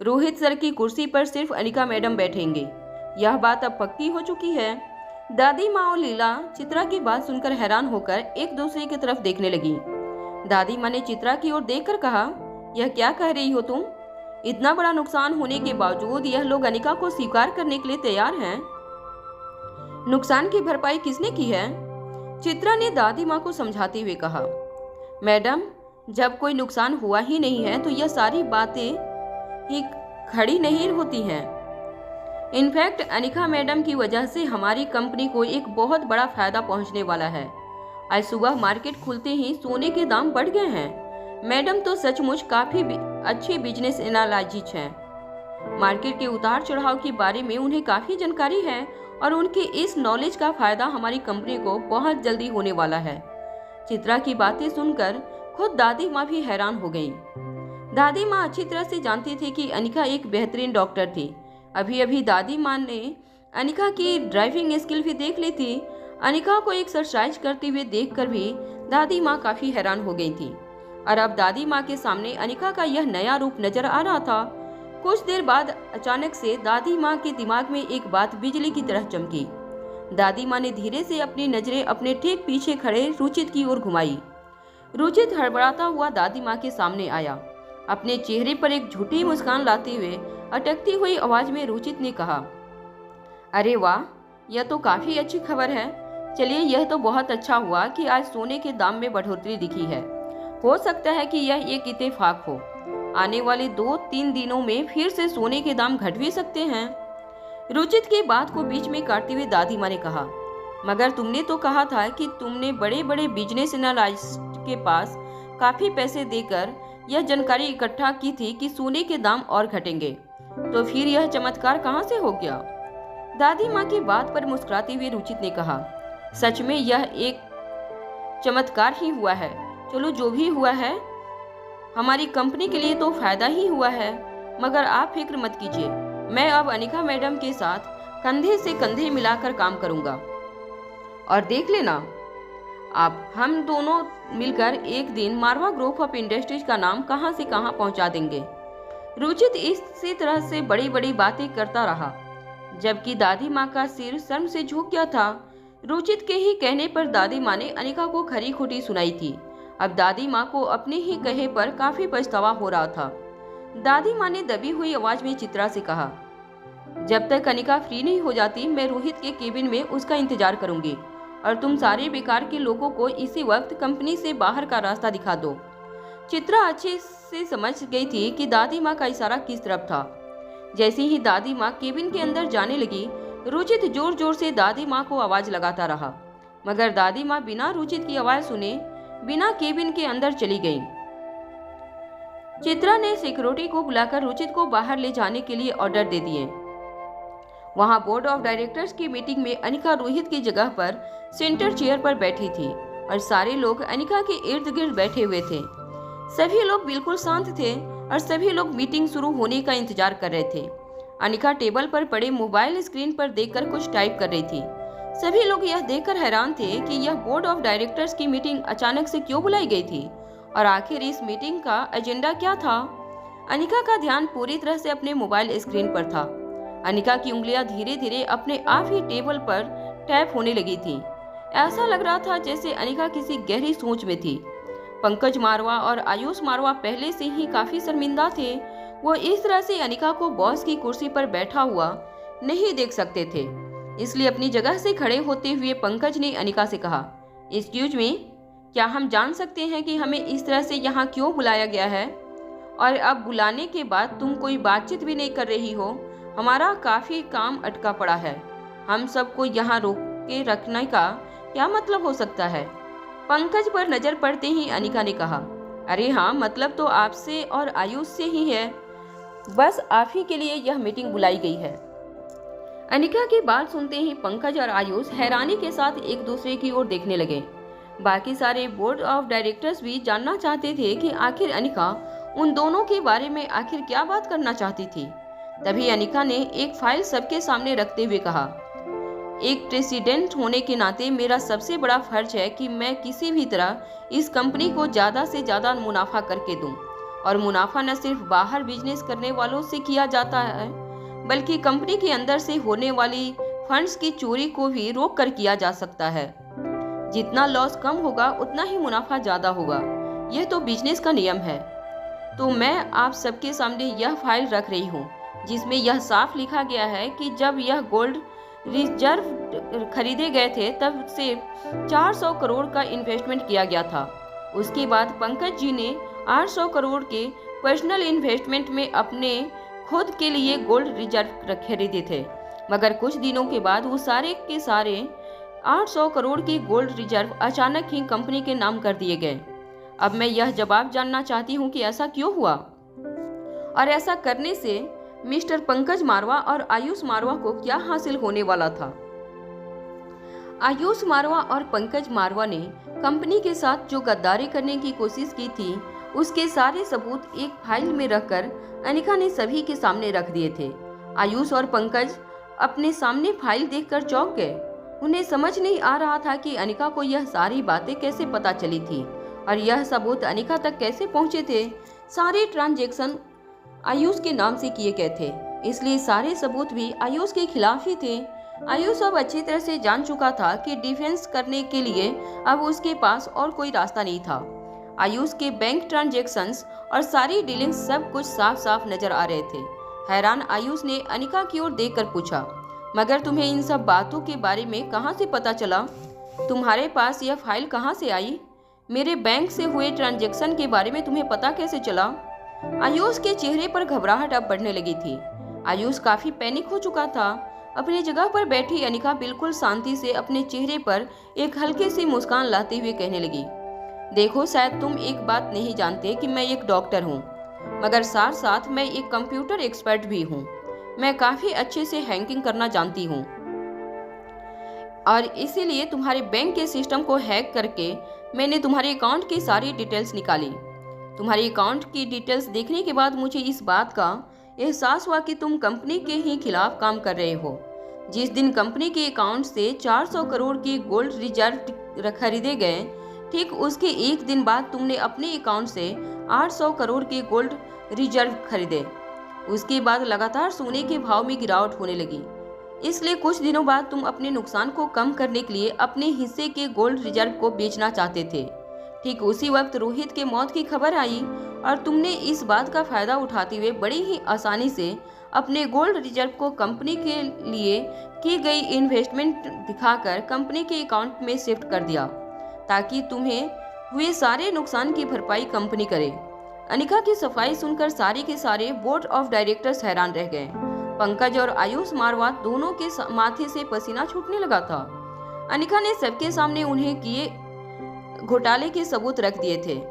रोहित सर की कुर्सी पर सिर्फ अनिका मैडम बैठेंगे। यह बात अब पक्की हो चुकी है। दादी माँ और लीला चित्रा की बात सुनकर हैरान होकर एक दूसरे की तरफ देखने लगी। दादी माँ ने चित्रा की ओर देखकर कहा, यह क्या कह रही हो तुम? इतना बड़ा नुकसान होने के बावजूद यह लोग अनिका को स्वीकार करने के लिए तैयार हैं। नुकसान की भरपाई किसने की है? चित्रा ने दादी माँ को समझाते हुए कहा, मैडम, जब कोई नुकसान हुआ ही नहीं है तो यह सारी बातें ही खड़ी नहीं होती हैं। इनफैक्ट अनिका मैडम की वजह से हमारी कंपनी को एक बहुत बड़ा फायदा पहुंचने वाला है। आज सुबह मार्केट खुलते ही सोने के दाम बढ़ गए हैं। मैडम तो सचमुच काफी अच्छी बिजनेस एनालिस्ट हैं। मार्केट के उतार चढ़ाव के बारे में उन्हें काफी जानकारी है और उनके इस नॉलेज का फायदा हमारी कंपनी को बहुत जल्दी होने वाला है। चित्रा की बातें सुनकर खुद दादी माँ भी हैरान हो गई। दादी माँ अच्छी तरह से जानती थी कि अनिका एक बेहतरीन डॉक्टर थी। अभी अभी दादी माँ ने अनिका की ड्राइविंग स्किल भी देख ली थी। अनिका को एक्सरसाइज करते हुए देखकर भी दादी माँ काफी हैरान हो गई थी और अब दादी माँ के सामने अनिका का यह नया रूप नजर आ रहा था। कुछ देर बाद अचानक से दादी माँ के दिमाग में एक बात बिजली की तरह चमकी। दादी माँ ने धीरे से अपनी नजरें अपने ठीक पीछे खड़े रुचित की ओर घुमाई। रुचित हड़बड़ाता हुआ दादी माँ के सामने आया। अपने चेहरे पर एक झूठी मुस्कान लाते हुए अटकती हुई आवाज में रुचित ने कहा, अरे वाह, यह तो काफी अच्छी खबर है। चलिए, यह तो बहुत अच्छा हुआ कि आज सोने के दाम में बढ़ोतरी दिखी है। हो सकता है कि यह एक इत्तेफाक हो। आने वाले 2-3 दिनों में फिर से सोने के दाम घट भी सकते हैं। रुचित की बात को बीच में काटते हुए दादी माँ ने कहा, मगर तुमने तो कहा था कि तुमने बड़े बड़े बिजनेस एनालिस्ट के पास काफी पैसे देकर यह जानकारी इकट्ठा की थी कि सोने के दाम और घटेंगे, तो फिर यह चमत्कार कहां से हो गया? दादी माँ की बात पर मुस्कुराते हुए रुचित ने कहा, सच में यह एक चमत्कार ही हुआ है। चलो, जो भी हुआ है हमारी कंपनी के लिए तो फायदा ही हुआ है, मगर आप फिक्र मत कीजिए। मैं अब अनिका मैडम के साथ कंधे से कंधे मिलाकर काम करूंगा और देख लेना, आप हम दोनों मिलकर एक दिन मारवा ग्रुप ऑफ इंडस्ट्रीज का नाम कहां से कहां पहुंचा देंगे। रुचित इसी तरह से बड़ी बड़ी बातें करता रहा, जबकि दादी माँ का सिर शर्म से झुक गया था। रुचित के ही कहने पर दादी माँ ने अनिका को खरी खोटी सुनाई थी। अब दादी माँ को अपने ही कहे पर काफी पछतावा हो रहा था। दादी माँ ने दबी हुई आवाज में चित्रा से कहा, जब तक अनिका फ्री नहीं हो जाती मैं रोहित के केबिन में उसका इंतजार करूंगी और तुम सारे बेकार के लोगों को इसी वक्त कंपनी से बाहर का रास्ता दिखा दो। चित्रा अच्छे से समझ गई थी कि दादी माँ का इशारा किस तरफ था। जैसे ही दादी माँ केबिन के अंदर जाने लगी, रुचित जोर जोर से दादी माँ को आवाज लगाता रहा, मगर दादी माँ बिना रुचित की आवाज सुने बिना केबिन के अंदर चली गई। चित्रा ने सिक्योरिटी को बुलाकर रुचित को बाहर ले जाने के लिए ऑर्डर दे दिए। वहां बोर्ड ऑफ डायरेक्टर्स की मीटिंग में अनिका रोहित की जगह पर सेंटर चेयर पर बैठी थी और सारे लोग अनिका के इर्द गिर्द बैठे हुए थे। सभी लोग बिल्कुल शांत थे और सभी लोग मीटिंग शुरू होने का इंतजार कर रहे थे। अनिका टेबल पर पड़े मोबाइल स्क्रीन पर देखकर कुछ टाइप कर रही थी। सभी लोग यह देखकर हैरान थे कि यह बोर्ड ऑफ डायरेक्टर्स की मीटिंग अचानक से क्यों बुलाई गई थी और आखिर इस मीटिंग का एजेंडा क्या था। अनिका का ध्यान पूरी तरह से अपने मोबाइल स्क्रीन पर था। अनिका की उंगलियां धीरे धीरे अपने आप ही टेबल पर टैप होने लगी थी। ऐसा लग रहा था जैसे अनिका किसी गहरी सोच में थी। पंकज मारवा और आयुष मारवा पहले से ही काफी शर्मिंदा थे। वो इस तरह से अनिका को बॉस की कुर्सी पर बैठा हुआ नहीं देख सकते थे। इसलिए अपनी जगह से खड़े होते हुए पंकज ने अनिका से कहा, एक्सक्यूज मी, क्या हम जान सकते हैं कि हमें इस तरह से यहाँ क्यों बुलाया गया है? और अब बुलाने के बाद तुम कोई बातचीत भी नहीं कर रही हो। हमारा काफी काम अटका पड़ा है। हम सबको यहाँ रोक के रखने का क्या मतलब हो सकता है? पंकज पर नजर पड़ते ही अनिका ने कहा, अरे हाँ, मतलब तो आपसे और आयुष से ही है। बस आप ही के लिए यह मीटिंग बुलाई गई है। अनिका की बात सुनते ही पंकज और आयुष हैरानी के साथ एक दूसरे की ओर देखने लगे। बाकी सारे बोर्ड ऑफ डायरेक्टर्स भी जानना चाहते थे कि आखिर अनिका उन दोनों के बारे में आखिर क्या बात करना चाहती थी। तभी अनिका ने एक फाइल सबके सामने रखते हुए कहा, एक प्रेसिडेंट होने के नाते मेरा सबसे बड़ा फर्ज है कि मैं किसी भी तरह इस कंपनी को ज़्यादा से ज़्यादा मुनाफा करके दूं। और मुनाफा न सिर्फ बाहर बिजनेस करने वालों से किया जाता है, बल्कि कंपनी के अंदर से होने वाली फंड्स की चोरी को भी रोक कर किया जा सकता है। जितना लॉस कम होगा उतना ही मुनाफा ज़्यादा होगा। यह तो बिजनेस का नियम है। तो मैं आप सबके सामने यह फाइल रख रही हूँ, जिसमें यह साफ लिखा गया है कि जब यह गोल्ड रिजर्व खरीदे गए थे तब से 400 करोड़ का इन्वेस्टमेंट किया गया था। उसके बाद पंकज जी ने 800 करोड़ के पर्सनल इन्वेस्टमेंट में अपने खुद के लिए गोल्ड रिजर्व खरीदे थे, मगर कुछ दिनों के बाद वो सारे के सारे 800 करोड़ के गोल्ड रिजर्व अचानक ही कंपनी के नाम कर दिए गए। अब मैं यह जवाब जानना चाहती हूँ कि ऐसा क्यों हुआ और ऐसा करने से मिस्टर पंकज मारवा और आयुष मारवा को क्या हासिल होने वाला था। आयुष मारवा और पंकज मारवा ने कंपनी के साथ जो गद्दारी करने की कोशिश की थी, उसके सारे सबूत एक फाइल में रखकर अनिका ने सभी के सामने रख दिए थे। आयुष और पंकज अपने सामने फाइल देखकर चौंक गए। उन्हें समझ नहीं आ रहा था कि अनिका को यह सारी बातें कैसे पता चली थी और यह सबूत अनिका तक कैसे पहुंचे थे। सारे ट्रांजैक्शन आयुष के नाम से किए गए थे, इसलिए सारे सबूत भी आयुष के खिलाफ ही थे। आयुष अब अच्छी तरह से जान चुका था कि डिफेंस करने के लिए अब उसके पास और कोई रास्ता नहीं था। आयुष के बैंक ट्रांजैक्शंस और सारी डीलिंग्स सब कुछ साफ साफ नजर आ रहे थे। हैरान आयुष ने अनिका की ओर देखकर पूछा, मगर तुम्हें इन सब बातों के बारे में कहाँ से पता चला? तुम्हारे पास यह फाइल कहाँ से आई? मेरे बैंक से हुए ट्रांजैक्शन के बारे में तुम्हें पता कैसे चला? आयुष के चेहरे पर घबराहट अब बढ़ने लगी थी। आयुष काफी पैनिक हो चुका था। अपनी जगह पर बैठी अनिका बिल्कुल शांति से अपने चेहरे पर एक हल्की सी मुस्कान लाते हुए कहने लगी, देखो, शायद तुम एक बात नहीं जानते कि मैं एक डॉक्टर हूँ, मगर साथ साथ मैं एक कंप्यूटर एक्सपर्ट भी हूँ। मैं काफी अच्छे से हैकिंग करना जानती हूँ और इसीलिए तुम्हारे बैंक के सिस्टम को हैक करके मैंने तुम्हारे अकाउंट की सारी डिटेल्स निकाली। तुम्हारे अकाउंट की डिटेल्स देखने के बाद मुझे इस बात का एहसास हुआ कि तुम कंपनी के ही खिलाफ काम कर रहे हो। जिस दिन कंपनी के अकाउंट से 400 करोड़ के गोल्ड रिजर्व खरीदे गए, ठीक उसके एक दिन बाद तुमने अपने अकाउंट से 800 करोड़ के गोल्ड रिजर्व खरीदे। उसके बाद लगातार सोने के भाव में गिरावट होने लगी। इसलिए कुछ दिनों बाद तुम अपने नुकसान को कम करने के लिए अपने हिस्से के गोल्ड रिजर्व को बेचना चाहते थे। ठीक उसी वक्त रोहित के मौत की खबर आई और तुमने इस बात का फायदा उठाते हुए बड़ी ही आसानी से अपने गोल्ड रिजर्व को कंपनी के लिए की गई इन्वेस्टमेंट दिखाकर कंपनी के अकाउंट में शिफ्ट कर दिया, ताकि तुम्हें हुए सारे नुकसान की भरपाई कंपनी करे। अनिका की सफाई सुनकर सारे के सारे बोर्ड ऑफ डायरेक्टर्स हैरान रह गए। पंकज और आयुष मारवात दोनों के माथे से पसीना छूटने लगा था। अनिका ने सबके सामने उन्हें किए घोटाले के सबूत रख दिए थे।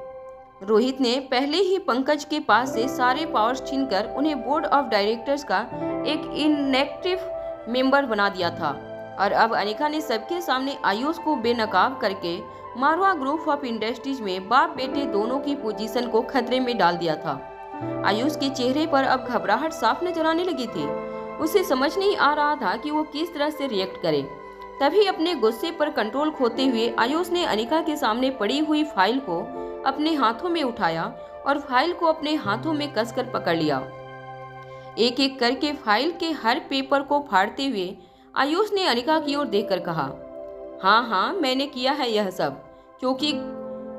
रोहित ने पहले ही पंकज के पास से सारे पावर्स छीनकर उन्हें बोर्ड ऑफ डायरेक्टर्स का एक इनएक्टिव मेंबर बना दिया था और अब अनिका ने सबके सामने आयुष को बेनकाब करके मारवा ग्रुप ऑफ इंडस्ट्रीज में बाप बेटे दोनों की पोजीशन को खतरे में डाल दिया था। आयुष के चेहरे पर अब घबराहट साफ नजर आने लगी थी। उसे समझ नहीं आ रहा था कि वो किस तरह से रिएक्ट करे। तभी अपने गुस्से पर कंट्रोल खोते हुए आयुष ने अनिका के सामने पड़ी हुई फाइल को अपने हाथों में उठाया और फाइल को अपने हाथों में कसकर पकड़ लिया। एक एक करके फाइल के हर पेपर को फाड़ते हुए आयुष ने अनिका की ओर देखकर कहा, हाँ, मैंने किया है यह सब, क्योंकि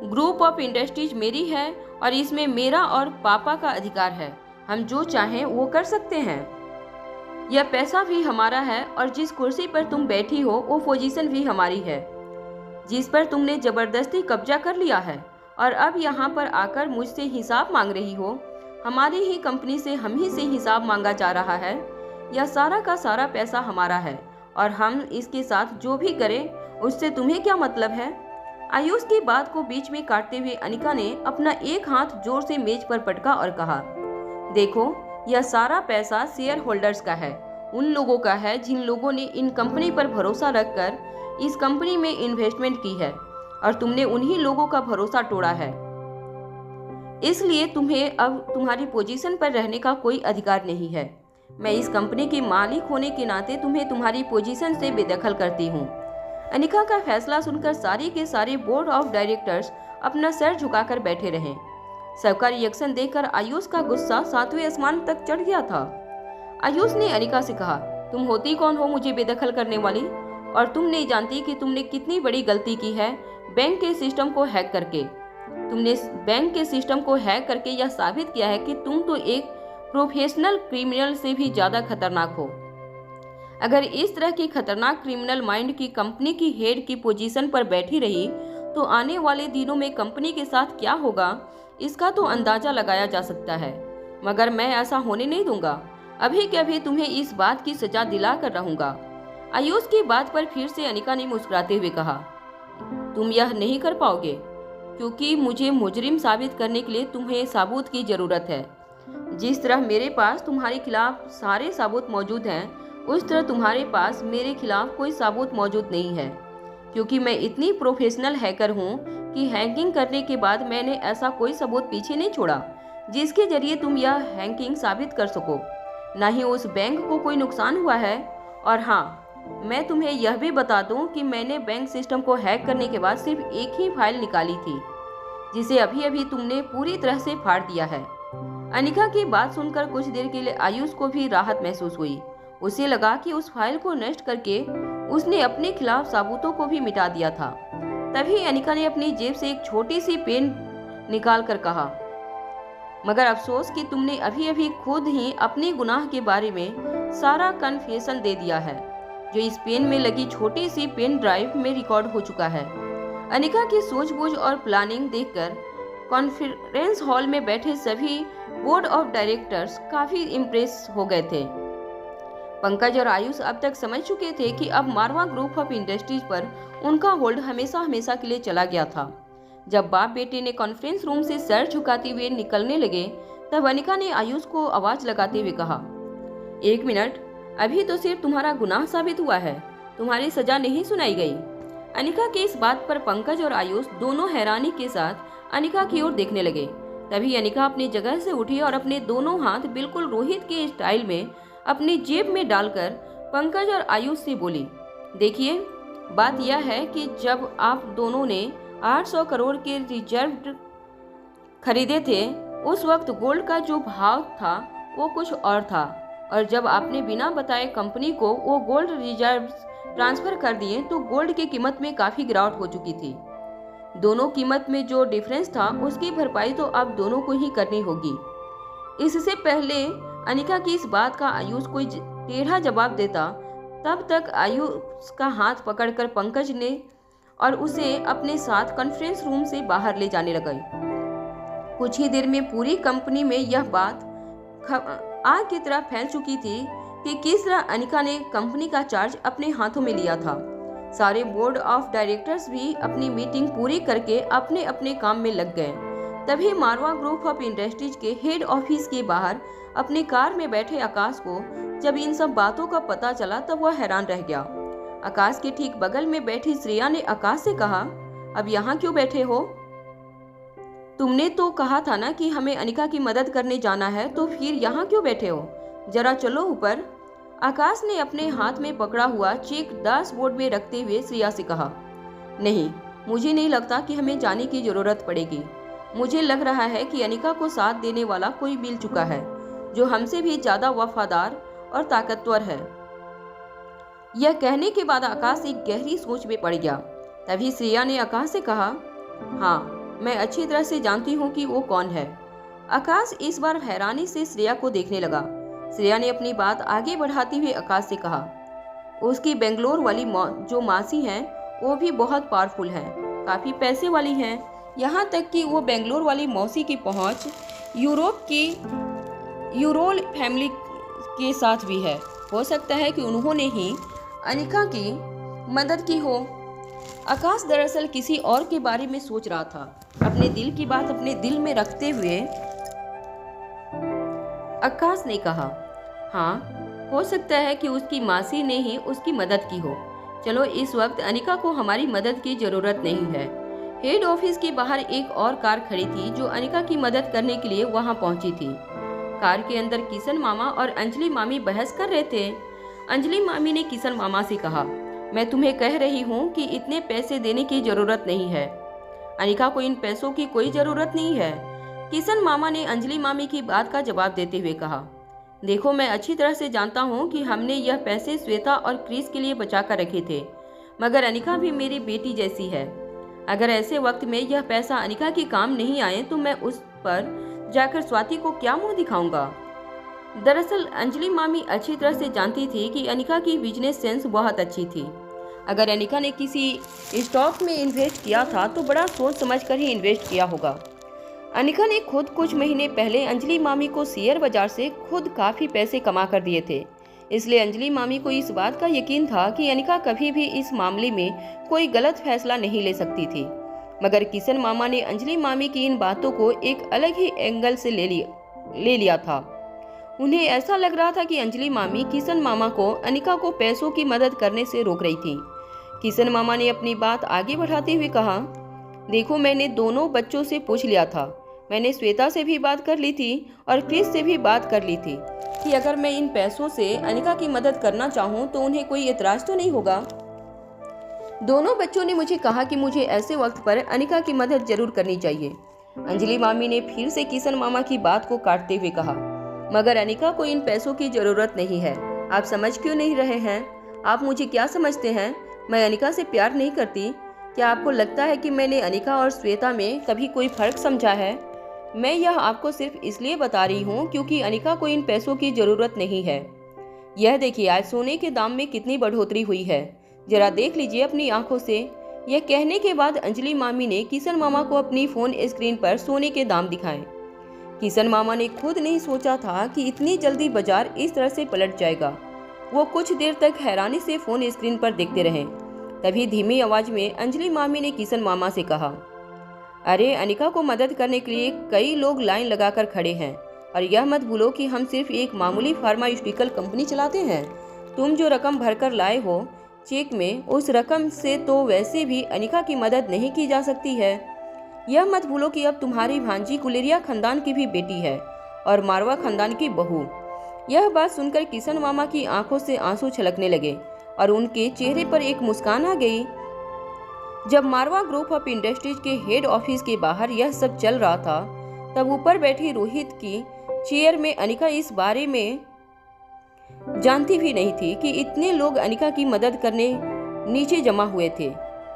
ग्रुप ऑफ इंडस्ट्रीज मेरी है और इसमें मेरा और पापा का अधिकार है। हम जो चाहें वो कर सकते हैं। यह पैसा भी हमारा है और जिस कुर्सी पर तुम बैठी हो वो पोजीशन भी हमारी है, जिस पर तुमने जबरदस्ती कब्जा कर लिया है और अब यहाँ पर आकर मुझसे हिसाब मांग रही हो। हमारी ही कंपनी से हम ही से हिसाब मांगा जा रहा है। यह सारा का सारा पैसा हमारा है और हम इसके साथ जो भी करें उससे तुम्हें क्या मतलब है। आयुष की बात को बीच में काटते हुए अनिका ने अपना एक हाथ जोर से मेज पर पटका और कहा, देखो, यह सारा पैसा शेयर होल्डर्स का है, उन लोगों का है जिन लोगों ने इन कंपनी पर भरोसा रखकर इस कंपनी में इन्वेस्टमेंट की है और तुमने उन्हीं लोगों का भरोसा तोड़ा है। इसलिए तुम्हें अब तुम्हारी पोजीशन पर रहने का कोई अधिकार नहीं है। मैं इस कंपनी के मालिक होने के नाते तुम्हें तुम्हारी पोजीशन से बेदखल करती हूँ। अनिका का फैसला सुनकर सारे के सारे बोर्ड ऑफ डायरेक्टर्स अपना सर झुकाकर बैठे रहे। सबका रिएक्शन देखकर आयुष का गुस्सा 7वें आसमान तक चढ़ गया था। आयुष ने अनिका से कहा, तुम होती कौन हो मुझे बेदखल करने वाली, और तुम नहीं जानती कि तुमने कितनी बड़ी गलती की है बैंक के सिस्टम को हैक करके। तुमने बैंक के सिस्टम को हैक करके यह साबित किया है कि तुम तो एक प्रोफेशनल क्रिमिनल से भी ज्यादा खतरनाक हो। अगर इस तरह की खतरनाक क्रिमिनल माइंड की कंपनी की हेड की पोजीशन पर बैठी रही तो आने वाले दिनों में कंपनी के साथ क्या होगा इसका तो अंदाजा लगाया जा सकता है, मगर मैं ऐसा होने नहीं दूंगा। अभी के अभी तुम्हें इस बात की सजा दिला कर रहूंगा। आयुष की बात पर फिर से अनिका ने मुस्कुराते हुए कहा, तुम यह नहीं कर पाओगे, क्योंकि मुझे मुजरिम साबित करने के लिए तुम्हें सबूत की जरूरत है। जिस तरह मेरे पास तुम्हारे खिलाफ सारे सबूत मौजूद हैं, उस तरह तुम्हारे पास मेरे खिलाफ कोई सबूत मौजूद नहीं है, क्योंकि मैं इतनी प्रोफेशनल हैकर हूँ कि हैकिंग करने के बाद मैंने ऐसा कोई सबूत पीछे नहीं छोड़ा जिसके जरिए तुम यह हैकिंग साबित कर सको। न ही उस बैंक को कोई नुकसान हुआ है, और हाँ, मैं तुम्हें यह भी बता दूं कि मैंने बैंक सिस्टम को हैक करने के बाद सिर्फ एक ही फाइल निकाली थी, जिसे अभी अभी तुमने पूरी तरह से फाड़ दिया है। अनिका की बात सुनकर कुछ देर के लिए आयुष को भी राहत महसूस हुई। उसे लगा कि उस फाइल को नष्ट करके उसने अपने खिलाफ सबूतों को भी मिटा दिया था। तभी अनिका ने अपनी जेब से एक छोटी सी पेन निकाल कर कहा, मगर अफसोस कि तुमने अभी अभी खुद ही अपने गुनाह के बारे में सारा कन्फेशन दे दिया है, जो इस पेन में लगी छोटी सी पेन ड्राइव में रिकॉर्ड हो चुका है। अनिका की सूझबूझ और प्लानिंग देखकर कॉन्फ्रेंस हॉल में बैठे सभी बोर्ड ऑफ डायरेक्टर्स काफी इम्प्रेस हो गए थे। पंकज और आयुष अब तक समझ चुके थे कि अब मारवा ग्रुप ऑफ इंडस्ट्रीज पर उनका होल्ड हमेशा हमेशा के लिए चला गया था। जब बाप बेटे ने कॉन्फ्रेंस रूम से सर झुकाते हुए निकलने लगे, तब अनिका ने आयुष को आवाज लगाते हुए कहा, 1 मिनट, अभी तो सिर्फ तुम्हारा गुनाह साबित हुआ है, तुम्हारी सजा नहीं सुनाई गई। अनिका की इस बात पर पंकज और आयुष दोनों हैरानी के साथ अनिका की ओर देखने लगे। तभी अनिका अपनी जगह से उठी और अपने दोनों हाथ बिल्कुल रोहित के स्टाइल में अपनी जेब में डालकर पंकज और आयुष से बोली, देखिए, बात यह है कि जब आप दोनों ने 800 करोड़ के रिजर्व खरीदे थे, उस वक्त गोल्ड का जो भाव था वो कुछ और था। और जब आपने बिना बताए कंपनी को वो गोल्ड रिजर्व ट्रांसफर कर दिए तो गोल्ड की कीमत में काफी गिरावट हो चुकी थी। दोनों कीमत में जो डिफरेंस था उसकी भरपाई तो अब दोनों को ही करनी होगी। इससे पहले अनिका की इस बात का आयुष कोई टेढ़ा जवाब देता, तब तक आयुष का हाथ पकड़कर पंकज ने और उसे अपने साथ कॉन्फ्रेंस रूम से बाहर ले जाने लगा। कुछ ही देर में पूरी कंपनी में यह बात आग की तरह फैल चुकी थी कि किस तरह अनिका ने कंपनी का चार्ज अपने हाथों में लिया था। सारे बोर्ड ऑफ डायरेक्टर्स भी अपनी मीटिंग पूरी करके अपने अपने काम में लग गए। तभी मारवा ग्रुप ऑफ इंडस्ट्रीज के हेड ऑफिस के बाहर अपनी कार में बैठे आकाश को जब इन सब बातों का पता चला तब वह हैरान रह गया। आकाश के ठीक बगल में बैठी श्रेया ने आकाश से कहा, अब यहाँ क्यों बैठे हो? तुमने तो कहा था ना कि हमें अनिका की मदद करने जाना है, तो फिर यहाँ क्यों बैठे हो? जरा चलो ऊपर। आकाश ने अपने हाथ में पकड़ा हुआ चेक डैशबोर्ड में रखते हुए श्रेया से कहा, नहीं, मुझे नहीं लगता कि हमें जाने की जरूरत पड़ेगी। मुझे लग रहा है कि अनिका को साथ देने वाला कोई मिल चुका है जो हमसे भी ज्यादा वफादार और ताकतवर है। यह कहने के बाद आकाश एक गहरी सोच में पड़ गया। तभी श्रेया ने आकाश से कहा, हाँ, मैं अच्छी तरह से जानती हूँ कि वो कौन है। आकाश इस बार हैरानी से श्रेया को देखने लगा। श्रेया ने अपनी बात आगे बढ़ाते हुए आकाश से कहा, उसकी बेंगलोर वाली जो मासी हैं वो भी बहुत पावरफुल हैं, काफ़ी पैसे वाली हैं। यहाँ तक कि वो बेंगलोर वाली मौसी की पहुँच यूरोप की यूरोल फैमिली के साथ भी है। हो सकता है कि उन्होंने ही अनिका की मदद की हो। आकाश दरअसल किसी और के बारे में सोच रहा था। अपने दिल की बात अपने दिल में रखते हुए आकाश ने कहा, हाँ, हो सकता है कि उसकी मासी ने ही उसकी मदद की हो। चलो, इस वक्त अनिका को हमारी मदद की जरूरत नहीं है। हेड ऑफिस के बाहर एक और कार खड़ी थी जो अनिका की मदद करने के लिए वहां पहुंची थी। कार के अंदर किशन मामा और अंजलि मामी बहस कर रहे थे। अंजलि मामी ने किशन मामा से कहा, मैं तुम्हें कह रही हूँ कि इतने पैसे देने की जरूरत नहीं है। अनिका को इन पैसों की कोई जरूरत नहीं है। किशन मामा ने अंजलि मामी की बात का जवाब देते हुए कहा, देखो, मैं अच्छी तरह से जानता हूँ कि हमने यह पैसे श्वेता और क्रिस के लिए बचा कर रखे थे, मगर अनिका भी मेरी बेटी जैसी है। अगर ऐसे वक्त में यह पैसा अनिका के काम नहीं आए तो मैं उस पर जाकर स्वाति को क्या मुंह दिखाऊंगा। दरअसल अंजलि मामी अच्छी तरह से जानती थी कि अनिका की बिजनेस सेंस बहुत अच्छी थी। अगर अनिका ने किसी स्टॉक में इन्वेस्ट किया था तो बड़ा सोच समझकर ही इन्वेस्ट किया होगा। अनिका ने खुद कुछ महीने पहले अंजलि मामी को शेयर बाजार से खुद काफ़ी पैसे कमा कर दिए थे, इसलिए अंजलि मामी को इस बात का यकीन था कि अनिका कभी भी इस मामले में कोई गलत फैसला नहीं ले सकती थी। मगर किशन मामा ने अंजलि मामी की इन बातों को एक अलग ही एंगल से ले लिया था। उन्हें ऐसा लग रहा था कि अंजलि मामी किशन मामा को अनिका को पैसों की मदद करने से रोक रही थी। किशन मामा ने अपनी बात आगे बढ़ाते हुए कहा, देखो, मैंने दोनों बच्चों से पूछ लिया था। मैंने श्वेता से भी बात कर ली थी और क्रिस से भी बात कर ली थी कि अगर मैं इन पैसों से अनिका की मदद करना चाहूँ तो उन्हें कोई एतराज तो नहीं होगा। दोनों बच्चों ने मुझे कहा कि मुझे ऐसे वक्त पर अनिका की मदद जरूर करनी चाहिए। अंजलि मामी ने फिर से किशन मामा की बात को काटते हुए कहा, मगर अनिका को इन पैसों की जरूरत नहीं है। आप समझ क्यों नहीं रहे हैं? आप मुझे क्या समझते हैं? मैं अनिका से प्यार नहीं करती? क्या आपको लगता है कि मैंने अनिका और श्वेता में कभी कोई फर्क समझा है? मैं यह आपको सिर्फ इसलिए बता रही हूँ क्योंकि अनिका को इन पैसों की जरूरत नहीं है। यह देखिए, आज सोने के दाम में कितनी बढ़ोतरी हुई है, जरा देख लीजिए अपनी आंखों से। यह कहने के बाद अंजलि मामी ने किशन मामा को अपनी फोन स्क्रीन पर सोने के दाम दिखाए। किशन मामा ने खुद नहीं सोचा था कि इतनी जल्दी बाजार इस तरह से पलट जाएगा। वो कुछ देर तक हैरानी से फोन स्क्रीन पर देखते रहे। तभी धीमी आवाज में अंजलि मामी ने किशन मामा से कहा, अरे, अनिका को मदद करने के लिए कई लोग लाइन लगाकर खड़े हैं और यह मत भूलो कि हम सिर्फ एक मामूली फार्मास्यूटिकल कंपनी चलाते हैं। तुम जो रकम भरकर लाए हो चेक में, उस रकम से तो वैसे भी अनिका की मदद नहीं की जा सकती है। यह मत भूलो कि अब तुम्हारी भांजी गुलेरिया खानदान की भी बेटी है और मारवा खानदान की बहू। यह बात सुनकर किशन मामा की आंखों से आंसू छलकने लगे और उनके चेहरे पर एक मुस्कान आ गई। जब मारवा ग्रुप ऑफ इंडस्ट्रीज के हेड ऑफिस के बाहर यह सब चल रहा था, तब ऊपर बैठी रोहित की चेयर में अनिका इस बारे में जानती भी नहीं थी कि इतने लोग अनिका की मदद करने नीचे जमा हुए थे।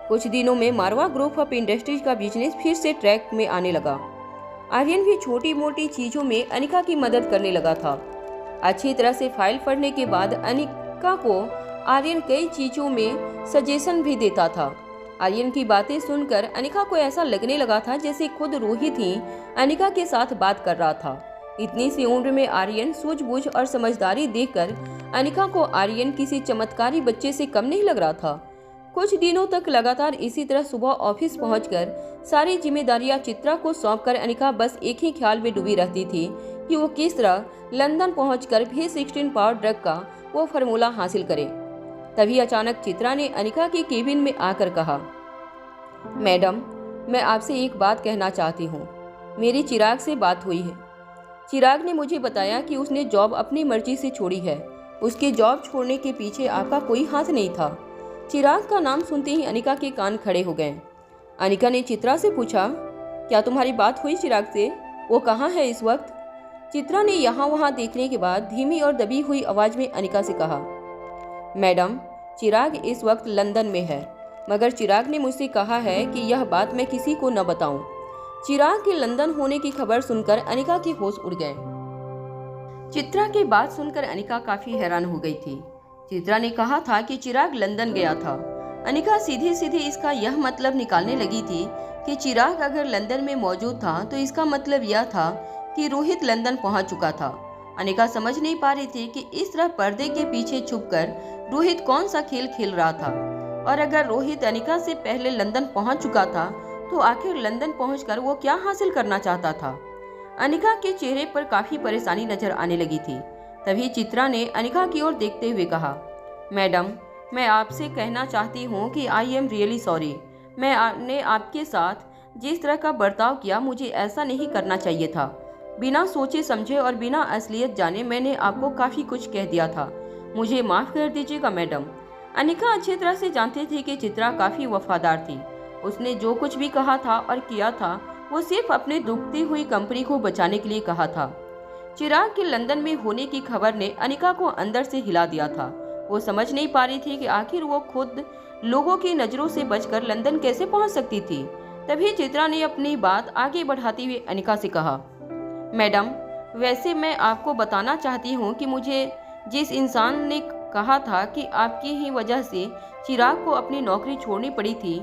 कुछ दिनों में मारवा ग्रुप ऑफ इंडस्ट्रीज का बिजनेस फिर से ट्रैक में आने लगा। आर्यन भी छोटी मोटी चीजों में अनिका की मदद करने लगा था। अच्छी तरह से फाइल पढ़ने के बाद अनिका को आर्यन कई चीजों में सजेशन भी देता था। आर्यन की बातें सुनकर अनिका को ऐसा लगने लगा था जैसे खुद रोहित ही अनिका के साथ बात कर रहा था। इतनी सी उम्र में आर्यन सूझबूझ और समझदारी देखकर अनिका को आर्यन किसी चमत्कारी बच्चे से कम नहीं लग रहा था। कुछ दिनों तक लगातार इसी तरह सुबह ऑफिस पहुंचकर सारी जिम्मेदारियां चित्रा को सौंपकर अनिका बस एक ही ख्याल में डूबी रहती थी कि वो किस तरह लंदन पहुंचकर V16 पावर ड्रग का वो फार्मूला हासिल करे। तभी अचानक चित्रा ने अनिका के केबिन में आकर कहा, मैडम, मैं आपसे एक बात कहना चाहती हूँ। मेरी चिराग से बात हुई है। चिराग ने मुझे बताया कि उसने जॉब अपनी मर्जी से छोड़ी है। उसके जॉब छोड़ने के पीछे आपका कोई हाथ नहीं था। चिराग का नाम सुनते ही अनिका के कान खड़े हो गए। अनिका ने चित्रा से पूछा, क्या तुम्हारी बात हुई चिराग से? वो कहाँ है इस वक्त? चित्रा ने यहाँ वहाँ देखने के बाद धीमी और दबी हुई आवाज में अनिका से कहा, मैडम, चिराग इस वक्त लंदन में है, मगर चिराग ने मुझसे कहा है कि यह बात मैं किसी को न बताऊं। चिराग के लंदन होने की खबर सुनकर अनिका के होश उड़ गए। चित्रा की बात सुनकर अनिका काफी हैरान हो गई थी। चित्रा ने कहा था कि चिराग लंदन गया था। अनिका सीधे सीधे इसका यह मतलब निकालने लगी थी कि चिराग अगर लंदन में मौजूद था तो इसका मतलब यह था कि रोहित लंदन पहुंच चुका था। अनिका समझ नहीं पा रही थी कि इस तरह पर्दे के पीछे छुपकर रोहित कौन सा खेल खेल रहा था, और अगर रोहित अनिका से पहले लंदन पहुंच चुका था तो आखिर लंदन पहुंचकर वो क्या हासिल करना चाहता था। अनिका के चेहरे पर काफी परेशानी नजर आने लगी थी। तभी चित्रा ने अनिका की ओर देखते हुए कहा, मैडम, मैं आपसे कहना चाहती हूँ कि आई एम रियली सॉरी। मैंने आपके साथ जिस तरह का बर्ताव किया, मुझे ऐसा नहीं करना चाहिए था। बिना सोचे समझे और बिना असलियत जाने मैंने आपको काफ़ी कुछ कह दिया था। मुझे माफ़ कर दीजिएगा मैडम। अनिका अच्छी तरह से जानती थी कि चित्रा काफ़ी वफादार थी। उसने जो कुछ भी कहा था और किया था वो सिर्फ अपने डूबती हुई कंपनी को बचाने के लिए कहा था। चिराग के लंदन में होने की खबर ने अनिका को अंदर से हिला दिया था। वो समझ नहीं पा रही थी कि आखिर वो खुद लोगों की नज़रों से बचकर लंदन कैसे पहुंच सकती थी। तभी चित्रा ने अपनी बात आगे बढ़ाते हुए अनिका से कहा, मैडम, वैसे मैं आपको बताना चाहती हूँ कि मुझे जिस इंसान ने कहा था कि आपकी ही वजह से चिराग को अपनी नौकरी छोड़नी पड़ी थी,